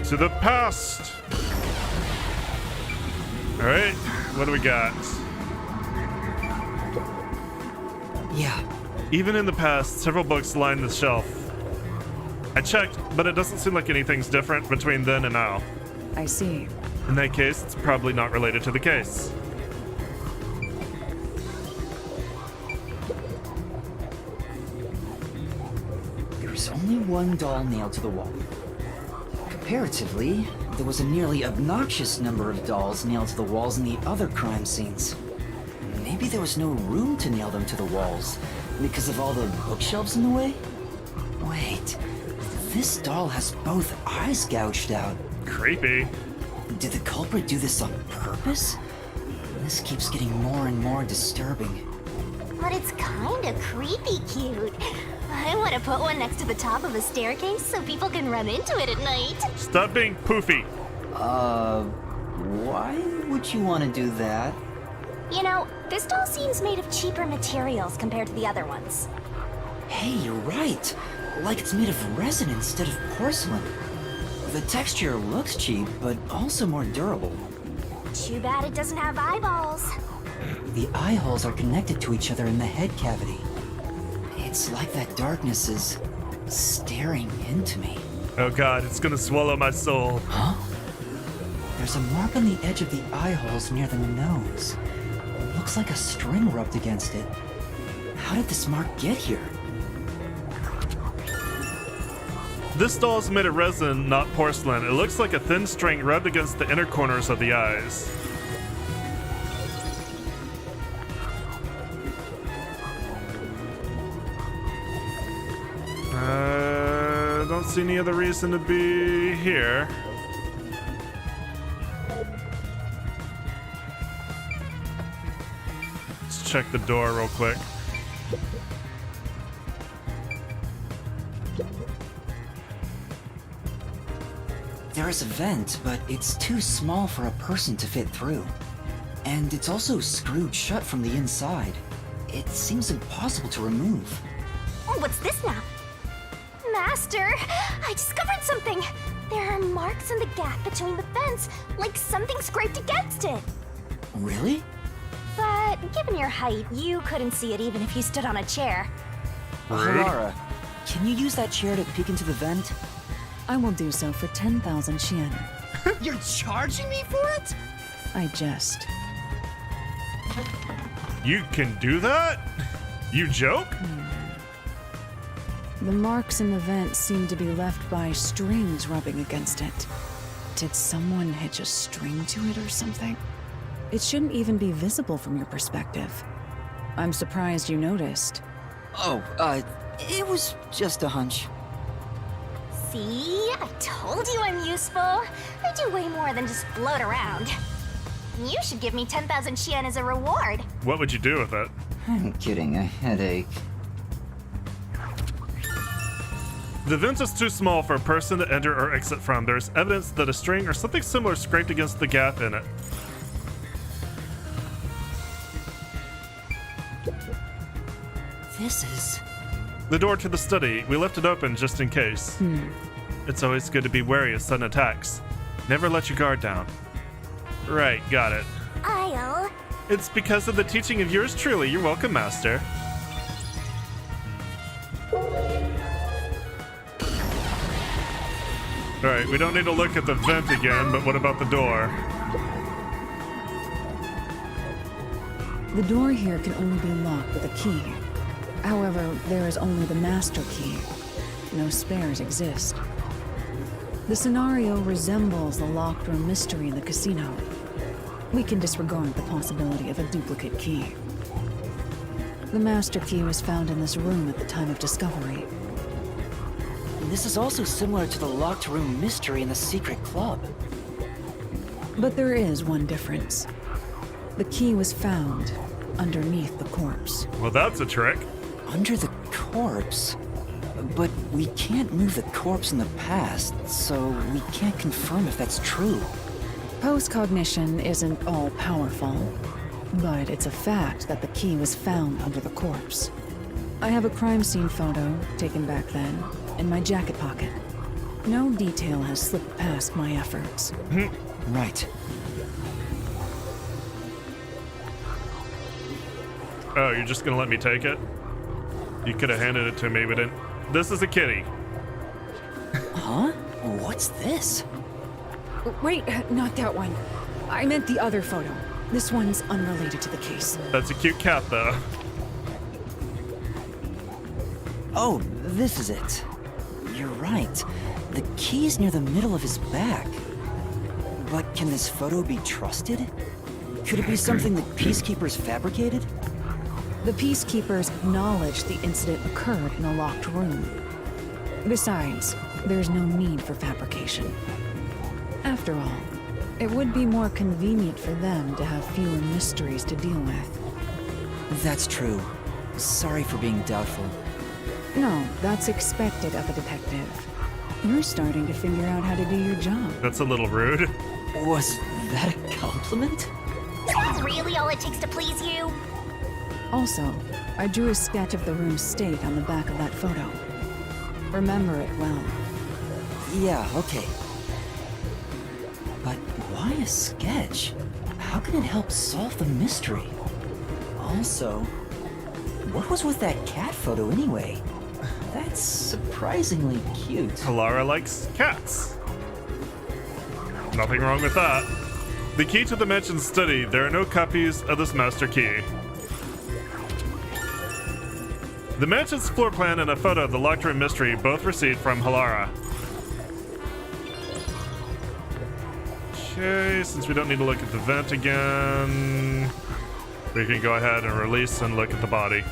To the past! Alright, what do we got? Yeah, Even in the past, several books line the shelf. I checked, but it doesn't seem like anything's different between then and now. I see. In that case, it's probably not related to the case. there's only one doll nailed to the wall. Comparatively, there was a nearly obnoxious number of dolls nailed to the walls in the other crime scenes. Maybe there was no room to nail them to the walls because of all the bookshelves in the way? Wait, this doll has both eyes gouged out. Creepy. Did the culprit do this on purpose? This keeps getting more and more disturbing. But it's kinda creepy cute. I want to put one next to the top of a staircase so people can run into it at night. Stop being poofy. Why would you want to do that? You know, this doll seems made of cheaper materials compared to the other ones. Hey, you're right. Like it's made of resin instead of porcelain. The texture looks cheap, but also more durable. Too bad it doesn't have eyeballs. The eye holes are connected to each other in the head cavity. It's like that darkness is staring into me. Oh god, it's gonna swallow my soul. Huh? There's a mark on the edge of the eye holes near the nose. Looks like a string rubbed against it. How did this mark get here? This doll is made of resin, not porcelain. It looks like a thin string rubbed against the inner corners of the eyes. Don't see any other reason to be here. Let's check the door real quick. There is a vent, but it's too small for a person to fit through. And it's also screwed shut from the inside. It seems impossible to remove. Oh, what's this now? Master, I discovered something. There are marks in the gap between the vents, like something scraped against it. Really? But given your height, you couldn't see it even if you stood on a chair. Halara, can you use that chair to peek into the vent? I will do so for 10,000 Xian. You're charging me for it? I jest. You can do that? You joke? The marks in the vent seem to be left by strings rubbing against it. Did someone hitch a string to it or something? It shouldn't even be visible from your perspective. I'm surprised you noticed. Oh, it was just a hunch. See? I told you I'm useful. I do way more than just float around. You should give me 10,000 Xian as a reward. What would you do with it? I'm kidding, a headache. The vent is too small for a person to enter or exit from. There's evidence that a string or something similar scraped against the gap in it. This is... The door to the study. We left it open just in case. It's always good to be wary of sudden attacks. Never let your guard down. Right, got it. I'll... It's because of the teaching of yours truly. You're welcome, Master. Alright, we don't need to look at the vent again, but what about the door? The door here can only be locked with a key. However, there is only the master key. No spares exist. The scenario resembles the locked room mystery in the casino. We can disregard the possibility of a duplicate key. The master key was found in this room at the time of discovery. This is also similar to the locked room mystery in the secret club. But there is one difference. The key was found underneath the corpse. Well, that's a trick. Under the corpse? But we can't move the corpse in the past, so we can't confirm if that's true. Post-cognition isn't all-powerful, but it's a fact that the key was found under the corpse. I have a crime scene photo, taken back then, in my jacket pocket. No detail has slipped past my efforts. Right. Oh, you're just gonna let me take it? You could have handed it to me, but didn't. This is a kitty. Huh? What's this? Wait, not that one. I meant the other photo. This one's unrelated to the case. That's a cute cat, though. Oh, this is it. You're right. The key's near the middle of his back. But can this photo be trusted? Could it be something the Peacekeepers fabricated? The Peacekeepers acknowledged the incident occurred in a locked room. Besides, there's no need for fabrication. After all, it would be more convenient for them to have fewer mysteries to deal with. That's true. Sorry for being doubtful. No, that's expected of a detective. You're starting to figure out how to do your job. That's a little rude. Was that a compliment? Is that really all it takes to please you? Also, I drew a sketch of the room's state on the back of that photo. Remember it well. Yeah, okay. But why a sketch? How can it help solve the mystery? Also, what was with that cat photo anyway? That's surprisingly cute. Halara likes cats. Nothing wrong with that. The key to the mansion's study. There are no copies of this master key. The mansion's floor plan and a photo of the locked room mystery, both received from Halara. Okay, since we don't need to look at the vent again, we can go ahead and release and look at the body.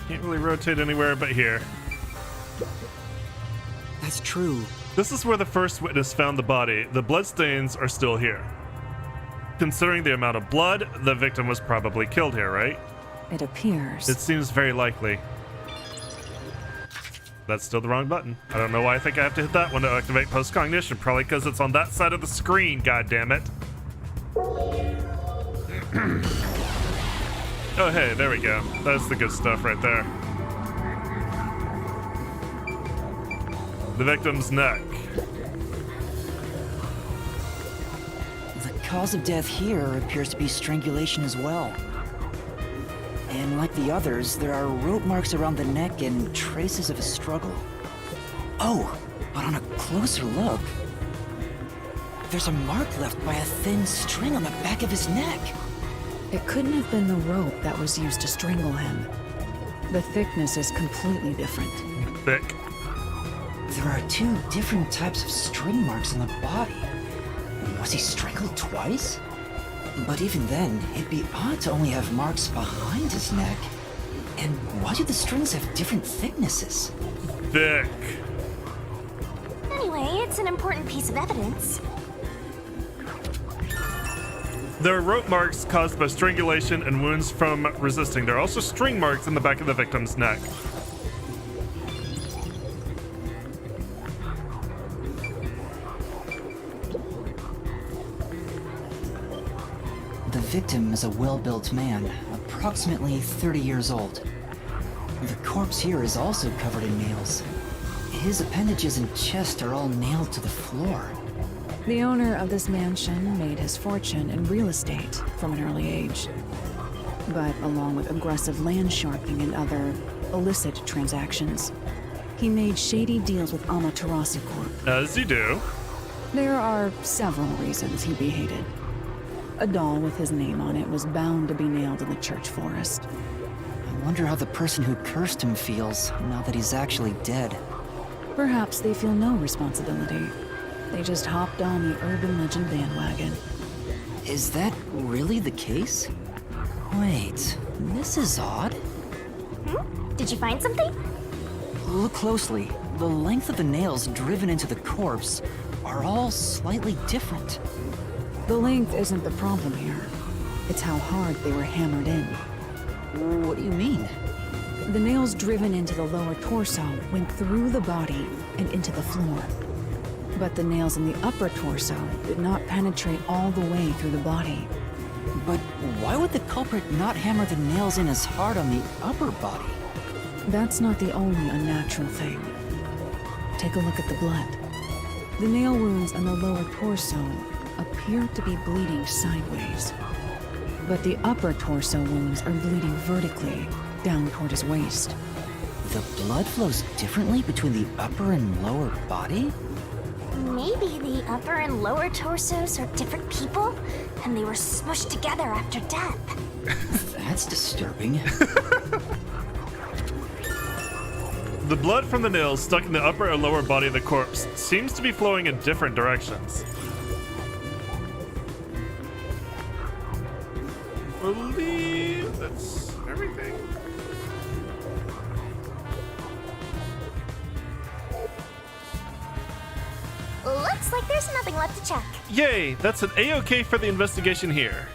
Can't really rotate anywhere but here. That's true. This is where the first witness found the body. The bloodstains are still here. Considering the amount of blood, the victim was probably killed here, right? It appears. It seems very likely. That's still the wrong button. I don't know why I think I have to hit that one to activate post-cognition. Probably because it's on that side of the screen, goddammit. Oh, hey, there we go. That's the good stuff right there. The victim's neck. The cause of death here appears to be strangulation as well. And like the others, there are rope marks around the neck and traces of a struggle. Oh, but on a closer look, there's a mark left by a thin string on the back of his neck. It couldn't have been the rope that was used to strangle him. The thickness is completely different. Thick. There are two different types of string marks on the body. Was he strangled twice? But even then, it'd be odd to only have marks behind his neck. And why do the strings have different thicknesses? Thick. Anyway, it's an important piece of evidence. There are rope marks caused by strangulation and wounds from resisting. There are also string marks in the back of the victim's neck. The victim is a well-built man, approximately 30 years old. The corpse here is also covered in nails. His appendages and chest are all nailed to the floor. The owner of this mansion made his fortune in real estate from an early age. But along with aggressive land sharping and other illicit transactions. He made shady deals with Amaterasu Corp. As you do. There are several reasons he'd be hated. A doll with his name on it was bound to be nailed in the church forest. I wonder how the person who cursed him feels now that he's actually dead. Perhaps they feel no responsibility. They just hopped on the urban legend bandwagon. Is that really the case? Wait, this is odd. Did you find something? Look closely. The length of the nails driven into the corpse are all slightly different. The length isn't the problem here. It's how hard they were hammered in. What do you mean? The nails driven into the lower torso went through the body and into the floor. But the nails in the upper torso did not penetrate all the way through the body. But why would the culprit not hammer the nails in as hard on the upper body? That's not the only unnatural thing. Take a look at the blood. The nail wounds on the lower torso appear to be bleeding sideways. But the upper torso wounds are bleeding vertically down toward his waist. The blood flows differently between the upper and lower body? Maybe the upper and lower torsos are different people, and they were smushed together after death. That's disturbing. The blood from the nails stuck in the upper and lower body of the corpse seems to be flowing in different directions. I believe that's everything. Looks like there's nothing left to check. Yay, that's an A-OK for the investigation here.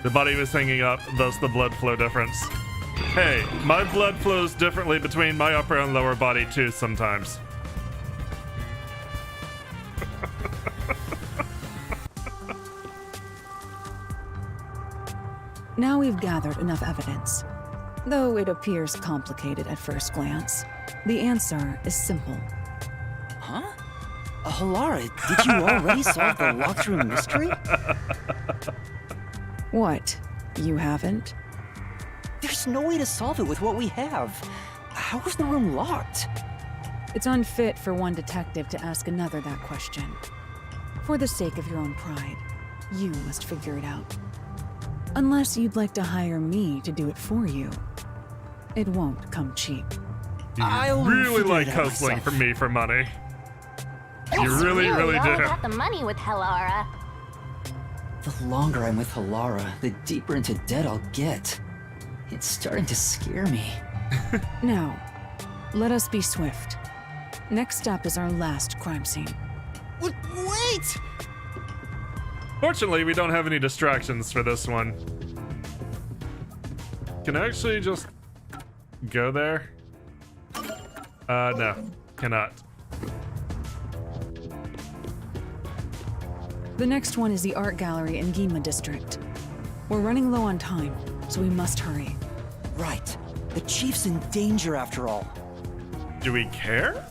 The body was hanging up, thus the blood flow difference. Hey, my blood flows differently between my upper and lower body too sometimes. Now we've gathered enough evidence. Though it appears complicated at first glance, the answer is simple. Huh? Halara, did you already solve the locked room mystery? What? You haven't? There's no way to solve it with what we have. How was the room locked? It's unfit for one detective to ask another that question. For the sake of your own pride, you must figure it out. Unless you'd like to hire me to do it for you. It won't come cheap. You I'll really figure like it out hustling myself. for me for money. You It's really all do. about the money with Halara. The longer I'm with Halara, the deeper into debt I'll get. It's starting to scare me. Now, let us be swift. Next up is our last crime scene. Wait! Fortunately, we don't have any distractions for this one. Can I actually just go there? No, cannot. The next one is the art gallery in Ginma district. We're running low on time, so we must hurry. Right. The chief's in danger after all. Do we care?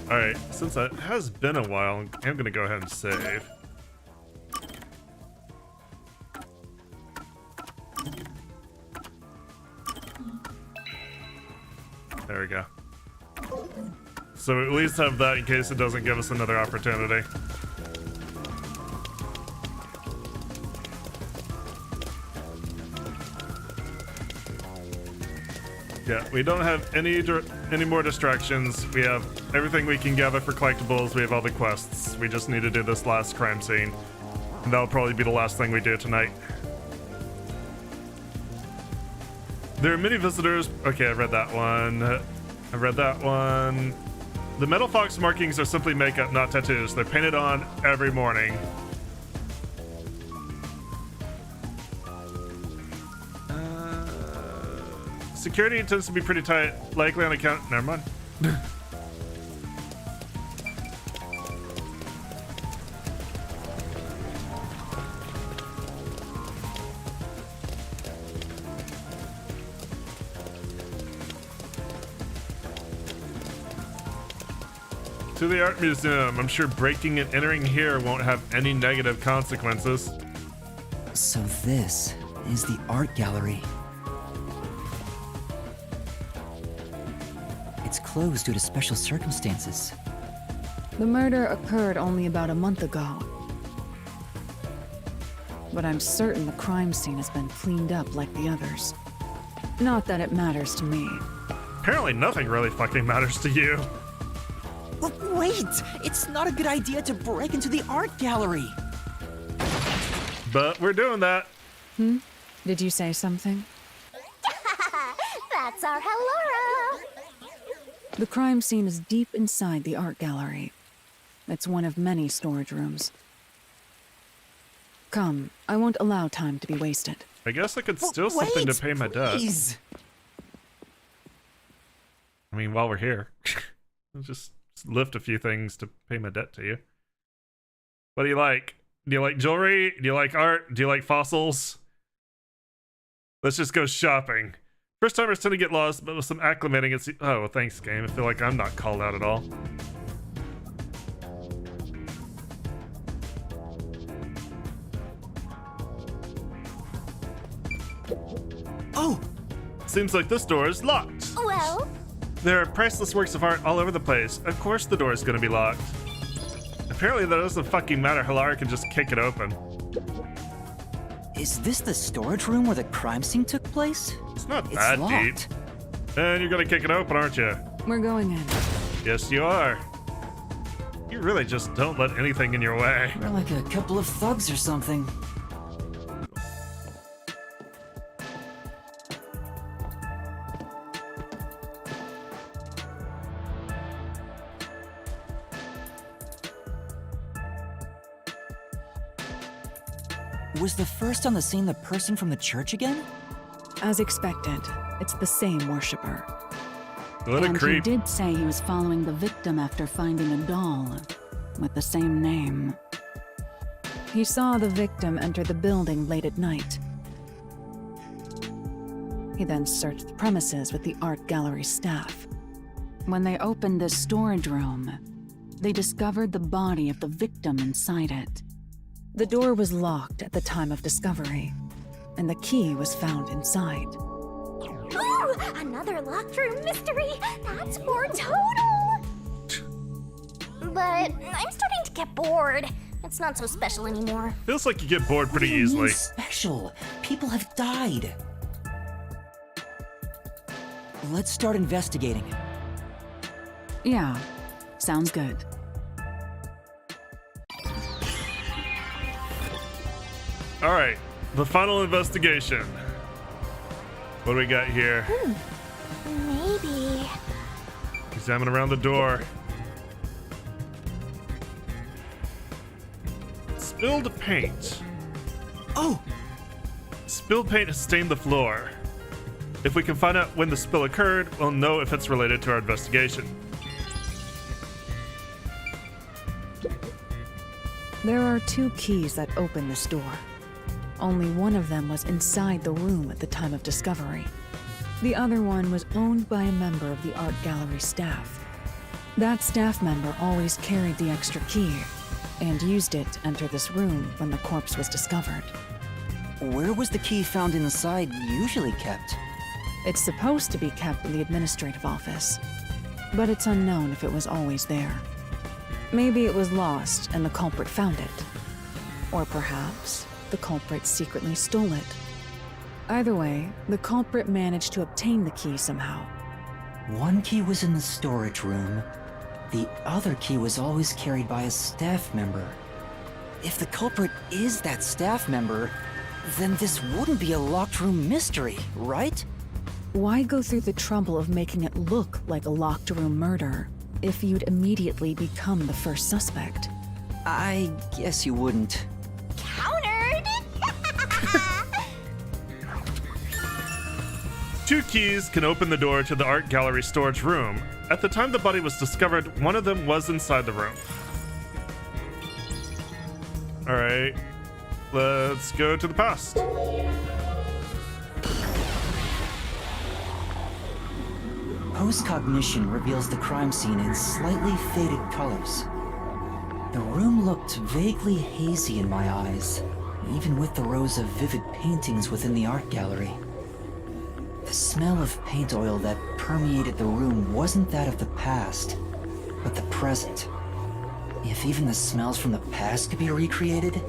Alright, since it has been a while, I'm gonna go ahead and save. There we go. So we at least have that in case it doesn't give us another opportunity. Yeah, we don't have any more distractions. We have everything we can gather for collectibles. We have all the quests. We just need to do this last crime scene. And that'll probably be the last thing we do tonight. There are many visitors. Okay, I read that one. I read that one. The metal fox markings are simply makeup, not tattoos. They're painted on every morning. Security tends to be pretty tight, likely on account. Never mind. To the art museum. I'm sure breaking and entering here won't have any negative consequences. So this is the art gallery. It's closed due to special circumstances. The murder occurred only about a month ago. But I'm certain the crime scene has been cleaned up like the others. Not that it matters to me. Apparently nothing really fucking matters to you. Wait! It's not a good idea to break into the art gallery! But we're doing that. Did you say something? That's our Hellora. The crime scene is deep inside the art gallery. It's one of many storage rooms. Come, I won't allow time to be wasted. I guess I could steal something to pay my debt. Please. I mean, while we're here, I'll just lift a few things to pay my debt to you. What do you like? Do you like jewelry? Do you like art? Do you like fossils? Let's just go shopping. First timers tend to get lost, but with some acclimating, it's... Oh, well, thanks, game. I feel like I'm not called out at all. Oh! Seems like this door is locked. Well, There are priceless works of art all over the place. Of course the door is going to be locked. Apparently that doesn't fucking matter. Hellora can just kick it open. Is this the storage room where the crime scene took place? It's not It's that locked. deep. And you're going to kick it open, aren't you? We're going in. Yes, you are. You really just don't let anything in your way. We're like a couple of thugs or something. Was the first on the scene the person from the church again? As expected, it's the same worshiper. What a And creep. he did say he was following the victim after finding a doll with the same name. He saw the victim enter the building late at night. He then searched the premises with the art gallery staff. When they opened the storage room, they discovered the body of the victim inside it. The door was locked at the time of discovery, and the key was found inside. ooh, another locked room mystery. That's 4 total. But I'm starting to get bored. It's not so special anymore. Feels like you get bored pretty What do you mean easily. special? People have died. Let's start investigating. Yeah, sounds good. All right, the final investigation. What do we got here? Maybe. Examine around the door. Spilled paint. Oh! Spilled paint has stained the floor. If we can find out when the spill occurred, we'll know if it's related to our investigation. There are 2 keys that open this door. Only one of them was inside the room at the time of discovery. The other one was owned by a member of the art gallery staff. That staff member always carried the extra key and used it to enter this room when the corpse was discovered. Where was the key found inside usually kept? It's supposed to be kept in the administrative office, but it's unknown if it was always there. Maybe it was lost and the culprit found it. Or perhaps the culprit secretly stole it. Either way, the culprit managed to obtain the key somehow. One key was in the storage room. The other key was always carried by a staff member. If the culprit is that staff member, then this wouldn't be a locked room mystery, right? Why go through the trouble of making it look like a locked room murder if you'd immediately become the first suspect? I guess you wouldn't. Countered. 2 keys can open the door to the art gallery storage room. At the time the body was discovered, one of them was inside the room. All right, let's go to the past. Post-cognition reveals the crime scene in slightly faded colors. The room looked vaguely hazy in my eyes, even with the rows of vivid paintings within the art gallery. The smell of paint oil that permeated the room wasn't that of the past, but the present. If even the smells from the past could be recreated,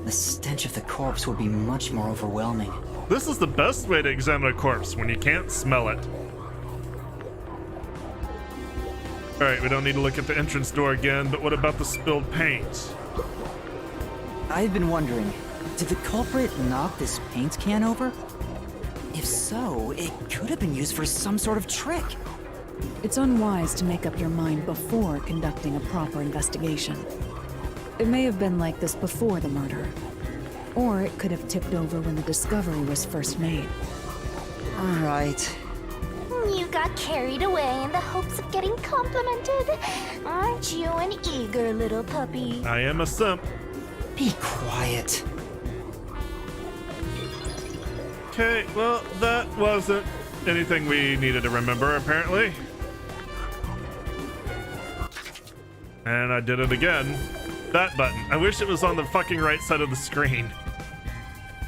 the stench of the corpse would be much more overwhelming. This is the best way to examine a corpse, when you can't smell it. Alright, we don't need to look at the entrance door again, but what about the spilled paint? I've been wondering, did the culprit knock this paint can over? If so, it could have been used for some sort of trick. It's unwise to make up your mind before conducting a proper investigation. It may have been like this before the murder. Or it could have tipped over when the discovery was first made. Alright. You got carried away in the hopes of getting complimented. Aren't you an eager little puppy? I am a simp. Be quiet. Okay, well, that wasn't anything we needed to remember, apparently. And I did it again. That button. I wish it was on the fucking right side of the screen.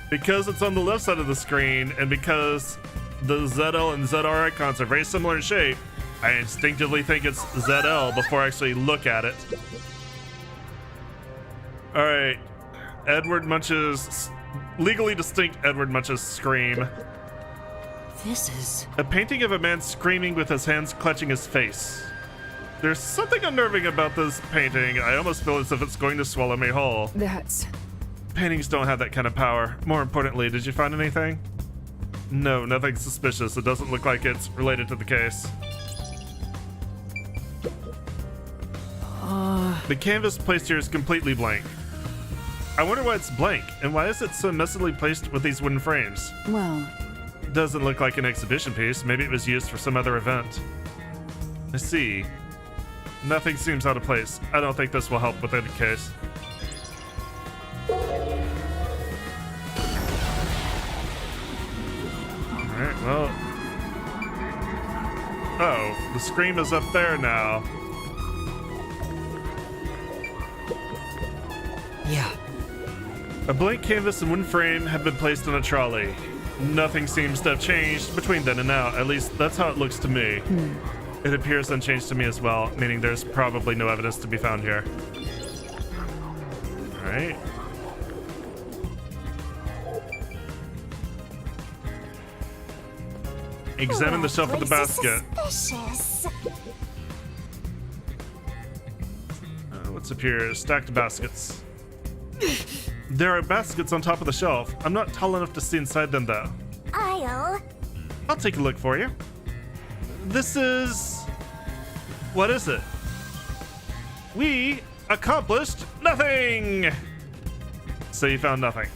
Because it's on the left side of the screen, and because the ZL and ZR icons are very similar in shape, I instinctively think it's ZL before I actually look at it. Alright. Edward Munch's... legally distinct Edward Munch's scream. This is... A painting of a man screaming with his hands clutching his face. There's something unnerving about this painting. I almost feel as if it's going to swallow me whole. That's... Paintings don't have that kind of power. More importantly, did you find anything? No, nothing suspicious. It doesn't look like it's related to the case. The canvas placed here is completely blank. I wonder why it's blank, and why is it so messily placed with these wooden frames? well... Doesn't look like an exhibition piece. Maybe it was used for some other event. I see. Nothing seems out of place. I don't think this will help with any case. Alright, well... Oh, the scream is up there now. Yeah. A blank canvas and wooden frame have been placed on a trolley. Nothing seems to have changed between then and now. At least that's how it looks to me. It appears unchanged to me as well, meaning there's probably no evidence to be found here. Alright. Examine the shelf with the basket. Suspicious. What's up here? Stacked baskets. There are baskets on top of the shelf. I'm not tall enough to see inside them, though. I'll take a look for you. This is... What is it? We accomplished nothing! So you found nothing.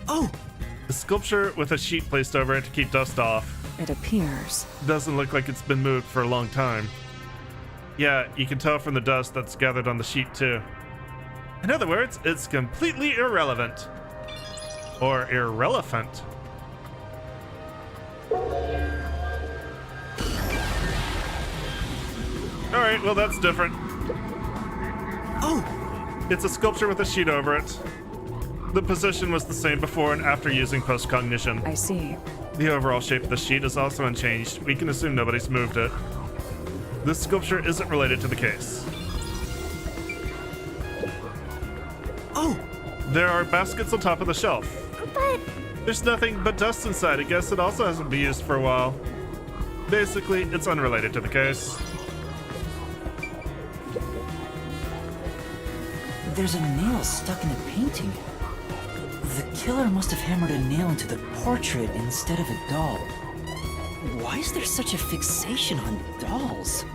Oh! A sculpture with a sheet placed over it to keep dust off. It appears. Doesn't look like it's been moved for a long time. Yeah, you can tell from the dust that's gathered on the sheet too. In other words, it's completely irrelevant. Or irrelevant. Alright, well that's different. Oh! It's a sculpture with a sheet over it. The position was the same before and after using post-cognition. I see. The overall shape of the sheet is also unchanged. We can assume nobody's moved it. This sculpture isn't related to the case. Oh! There are baskets on top of the shelf. But There's nothing but dust inside. I guess it also hasn't been used for a while. Basically, it's unrelated to the case. There's a nail stuck in the painting. The killer must have hammered a nail into the portrait instead of a doll. Why is there such a fixation on dolls?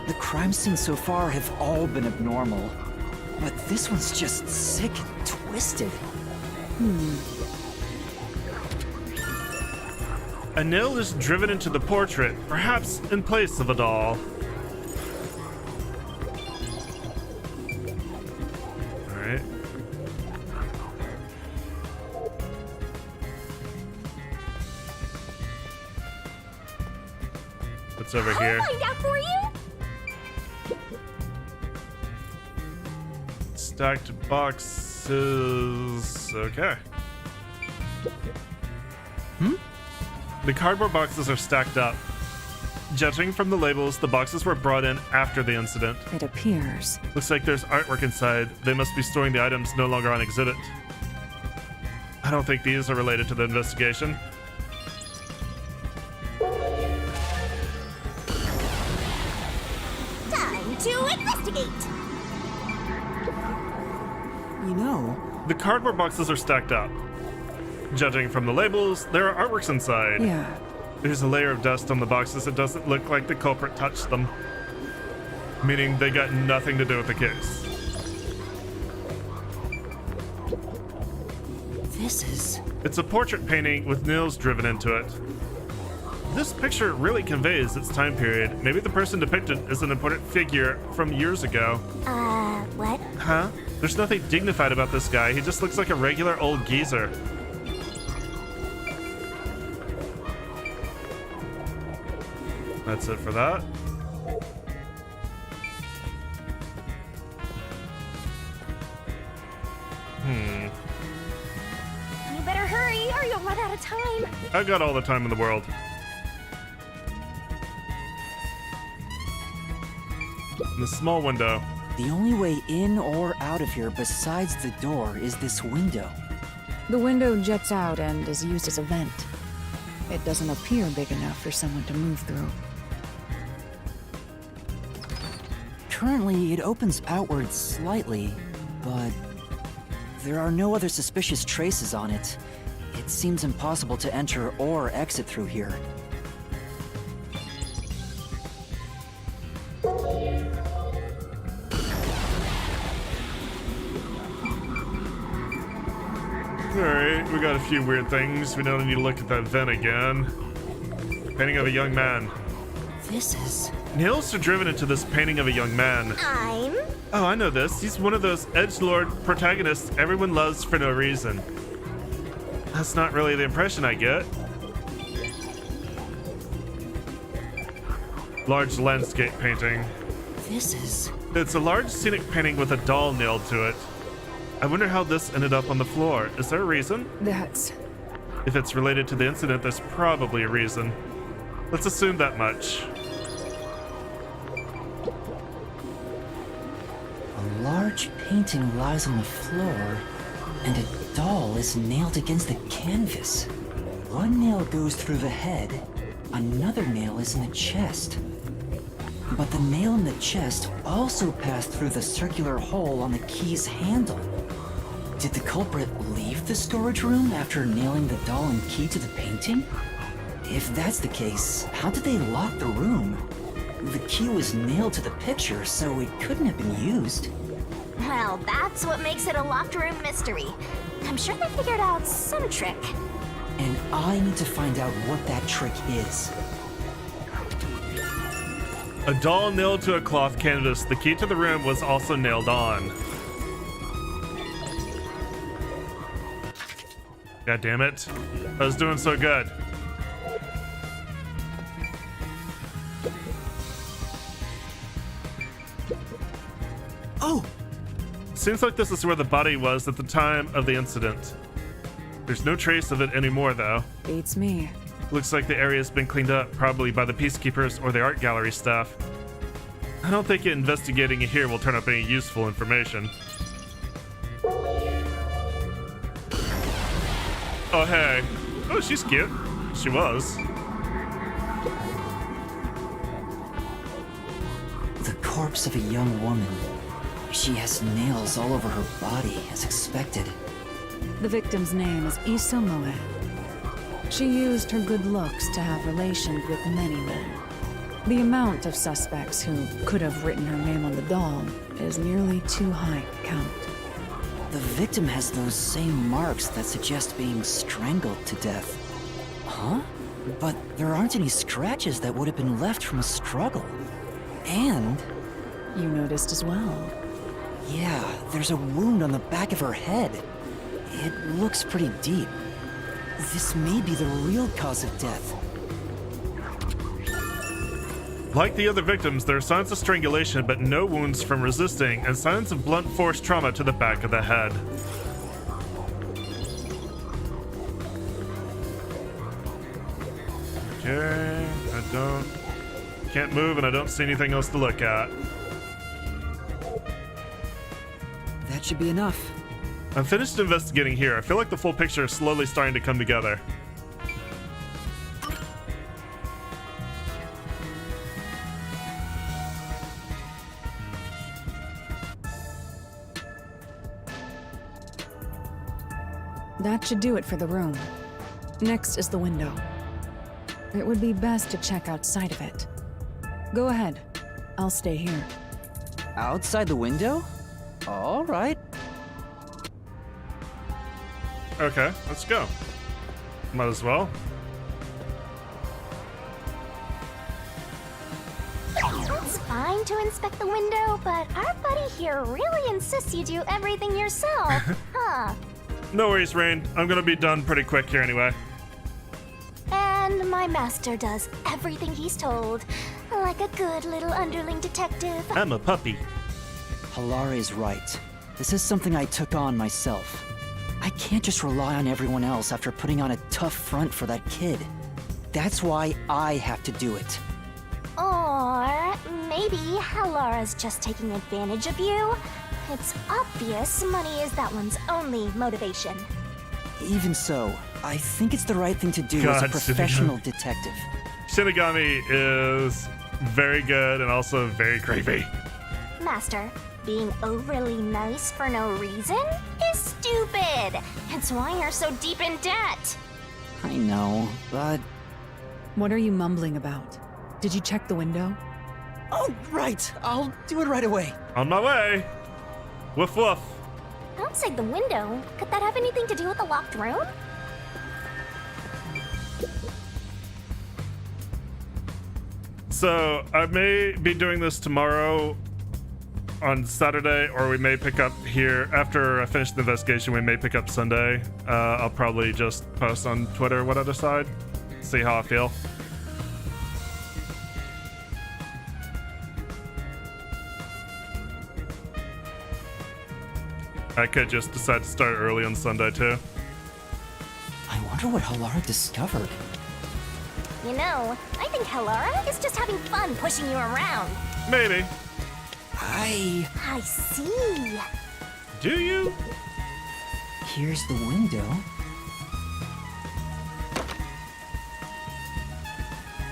The crime scenes so far have all been abnormal, but this one's just sick and twisted. A nail is driven into the portrait, perhaps in place of a doll. Alright. What's over I'll here? find out for you. Stacked boxes. Okay. The cardboard boxes are stacked up. Judging from the labels, the boxes were brought in after the incident. It appears. Looks like there's artwork inside. They must be storing the items no longer on exhibit. I don't think these are related to the investigation. Time to investigate. You know, The cardboard boxes are stacked up. Judging from the labels, there are artworks inside. Yeah. There's a layer of dust on the boxes. It doesn't look like the culprit touched them, meaning they got nothing to do with the case. this is... It's a portrait painting with nails driven into it. This picture really conveys its time period. Maybe the person depicted is an important figure from years ago. What? Huh? There's nothing dignified about this guy. He just looks like a regular old geezer. That's it for that. You better hurry or you'll run out of time. I've got all the time in the world. In the small window. The only way in or out of here besides the door is this window. The window jets out and is used as a vent. It doesn't appear big enough for someone to move through. Currently, it opens outward slightly, but there are no other suspicious traces on it. It seems impossible to enter or exit through here. Alright, we got a few weird things. We don't need to look at that vent again. Painting of a young man. This is... Nails are driven into this painting of a young man. I'm... Oh, I know this. He's one of those edgelord protagonists everyone loves for no reason. That's not really the impression I get. Large landscape painting. This is... It's a large scenic painting with a doll nailed to it. I wonder how this ended up on the floor. Is there a reason? That's... If it's related to the incident, there's probably a reason. Let's assume that much. A large painting lies on the floor, and a doll is nailed against the canvas. One nail goes through the head, another nail is in the chest. But the nail in the chest also passed through the circular hole on the key's handle. Did the culprit leave the storage room after nailing the doll and key to the painting? If that's the case, how did they lock the room? The key was nailed to the picture, so it couldn't have been used. Well, that's what makes it a locked room mystery. I'm sure they figured out some trick. And I need to find out what that trick is. A doll nailed to a cloth canvas. The key to the room was also nailed on. God damn it. I was doing so good. Oh! Seems like this is where the body was at the time of the incident. There's no trace of it anymore, though. beats me. Looks like the area's been cleaned up, probably by the peacekeepers or the art gallery staff. I don't think investigating it here will turn up any useful information. Oh, hey. Oh, she's cute. She was. The corpse of a young woman. She has nails all over her body, as expected. The victim's name is Issa Moe. She used her good looks to have relations with many men. The amount of suspects who could have written her name on the doll is nearly too high to count. The victim has those same marks that suggest being strangled to death. Huh? But there aren't any scratches that would have been left from a struggle. And, You noticed as well. yeah, there's a wound on the back of her head. It looks pretty deep. This may be the real cause of death. Like the other victims, there are signs of strangulation, but no wounds from resisting, and signs of blunt force trauma to the back of the head. Okay, can't move, and I don't see anything else to look at. That should be enough. I'm finished investigating here. I feel like the full picture is slowly starting to come together. That should do it for the room. Next is the window. It would be best to check outside of it. Go ahead. I'll stay here. Outside the window? All right. Okay, let's go. Might as well. It's fine to inspect the window, but our buddy here really insists you do everything yourself, huh? No worries, Rain. I'm gonna be done pretty quick here anyway. And my master does everything he's told, like a good little underling detective. I'm a puppy. Halara is right. This is something I took on myself. I can't just rely on everyone else after putting on a tough front for that kid. That's why I have to do it. Or maybe Halara's just taking advantage of you. It's obvious money is that one's only motivation. Even so, I think it's the right thing to do God, as a professional detective. Shinigami is very good and also very creepy. Master, being overly nice for no reason is stupid. It's why you're so deep in debt. I know, but... What are you mumbling about? Did you check the window? Oh, right! I'll do it right away. On my way. Woof woof. Outside the window? Could that have anything to do with the locked room? So I may be doing this tomorrow on Saturday, or we may pick up here after I finish the investigation. We may pick up Sunday. I'll probably just post on Twitter what I decide. See how I feel. I could just decide to start early on Sunday too. I wonder what Halara discovered. You know, I think Halara is just having fun pushing you around. Maybe. I see. Do you? Here's the window.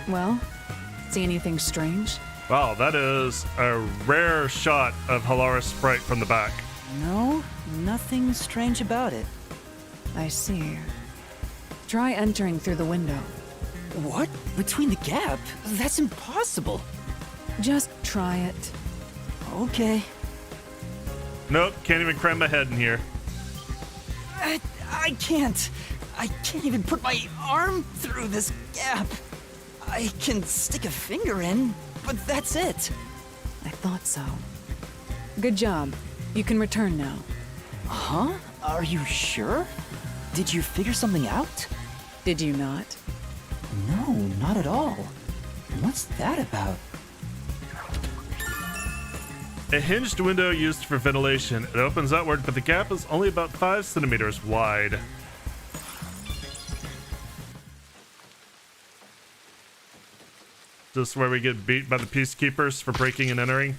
Well, see anything strange? Wow, that is a rare shot of Halara's sprite from the back. No, nothing strange about it. I see. Try entering through the window. What? Between the gap? That's impossible. Just try it. Okay. Nope, can't even cram my head in here. I can't. I can't even put my arm through this gap. I can stick a finger in, but that's it. I thought so. Good job. You can return now. Huh? Are you sure? Did you figure something out? Did you not? No, not at all. What's that about? A hinged window used for ventilation. It opens outward, but the gap is only about 5 centimeters wide. Is this where we get beat by the peacekeepers for breaking and entering?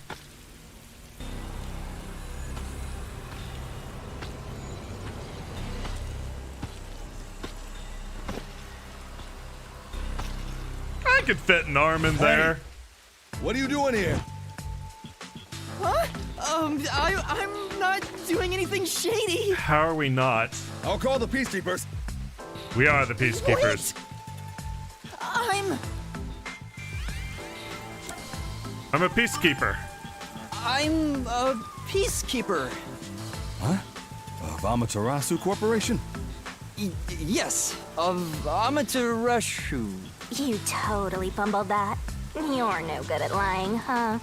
I could fit an arm in there. What are you doing here? Huh? I'm not doing anything shady. How are we not? I'll call the peacekeepers. We are the peacekeepers. I'm a peacekeeper. I'm a peacekeeper. Huh? Of Amaterasu Corporation? Yes, of Amaterasu. You totally fumbled that. You're no good at lying, huh?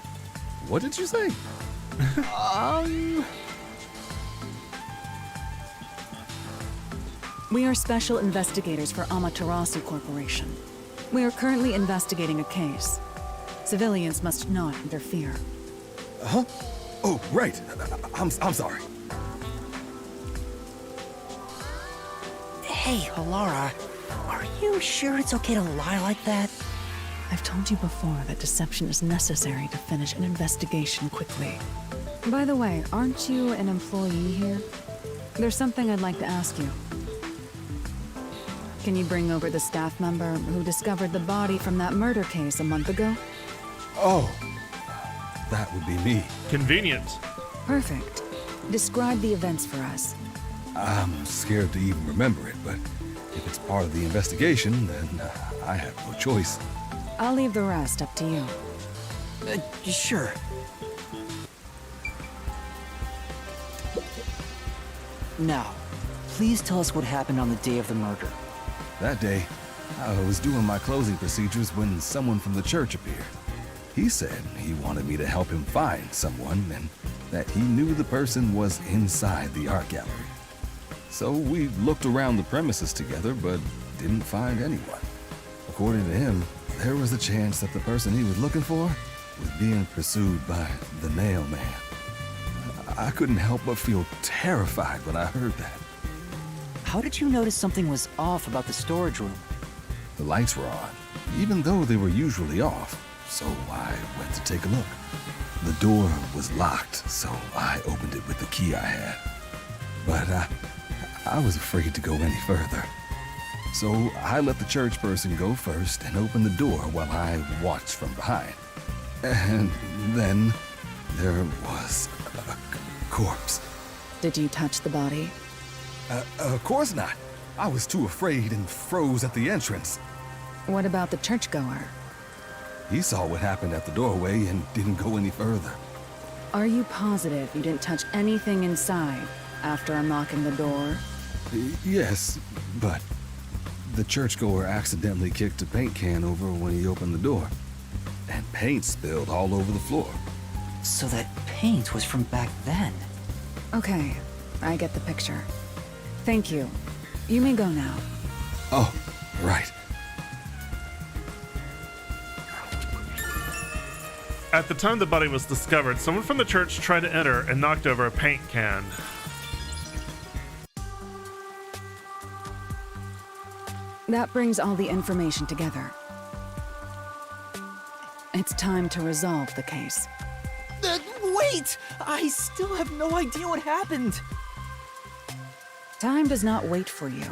What did you say? We are special investigators for Amaterasu Corporation. We are currently investigating a case. Civilians must not interfere. Huh? Oh, right. I'm sorry. Hey, Alara, are you sure it's okay to lie like that? I've told you before that deception is necessary to finish an investigation quickly. By the way, aren't you an employee here? There's something I'd like to ask you. Can you bring over the staff member who discovered the body from that murder case a month ago? Oh, that would be me. Convenient. Perfect. Describe the events for us. I'm scared to even remember it, but if it's part of the investigation, then I have no choice. I'll leave the rest up to you. Sure. Now, please tell us what happened on the day of the murder. That day, I was doing my closing procedures when someone from the church appeared. He said he wanted me to help him find someone and that he knew the person was inside the art gallery. So we looked around the premises together, but didn't find anyone. According to him, there was a chance that the person he was looking for was being pursued by the Nail Man. I couldn't help but feel terrified when I heard that. How did you notice something was off about the storage room? The lights were on, even though they were usually off, so I went to take a look. The door was locked, so I opened it with the key I had. But I was afraid to go any further. So I let the church person go first and open the door while I watched from behind. And then there was a corpse. Did you touch the body? Of course not. I was too afraid and froze at the entrance. What about the churchgoer? He saw what happened at the doorway and didn't go any further. Are you positive you didn't touch anything inside after unlocking the door? Yes, but the churchgoer accidentally kicked a paint can over when he opened the door, and paint spilled all over the floor. So that paint was from back then. Okay, I get the picture. Thank you. You may go now. Oh, right. At the time the body was discovered, someone from the church tried to enter and knocked over a paint can. That brings all the information together. It's time to resolve the case. Wait! I still have no idea what happened. Time does not wait for you.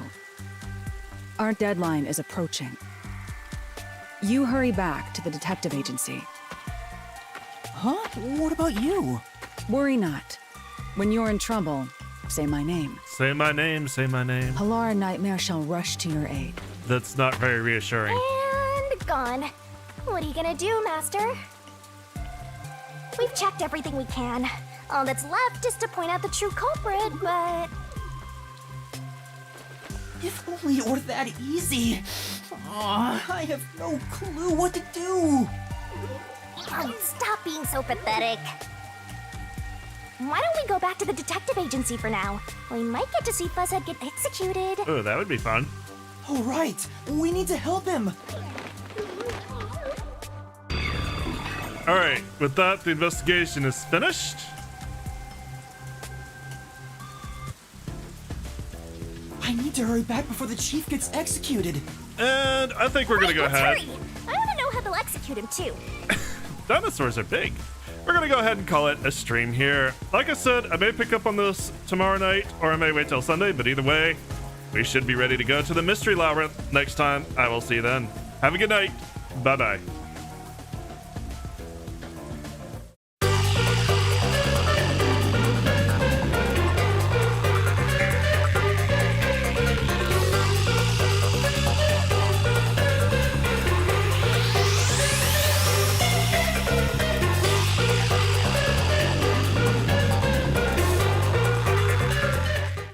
Our deadline is approaching. You hurry back to the detective agency. Huh? What about you? Worry not. When you're in trouble, say my name. Say my name, say my name. Halara Nightmare shall rush to your aid. That's not very reassuring. And gone. What are you gonna do, Master? We've checked everything we can. All that's left is to point out the true culprit, but... If only it were that easy. I have no clue what to do. Stop being so pathetic. Why don't we go back to the detective agency for now? We might get to see Fuzzhead get executed. Oh, that would be fun. All right, we need to help him. All right, with that, the investigation is finished. I need to hurry back before the chief gets executed. And I think we're gonna go Let's ahead. hurry. I want to know how they'll execute him too. Dinosaurs are big. We're gonna go ahead and call it a stream here. Like I said, I may pick up on this tomorrow night, or I may wait till Sunday, but either way, we should be ready to go to the Mystery Labyrinth next time. I will see you then. Have a good night. Bye-bye.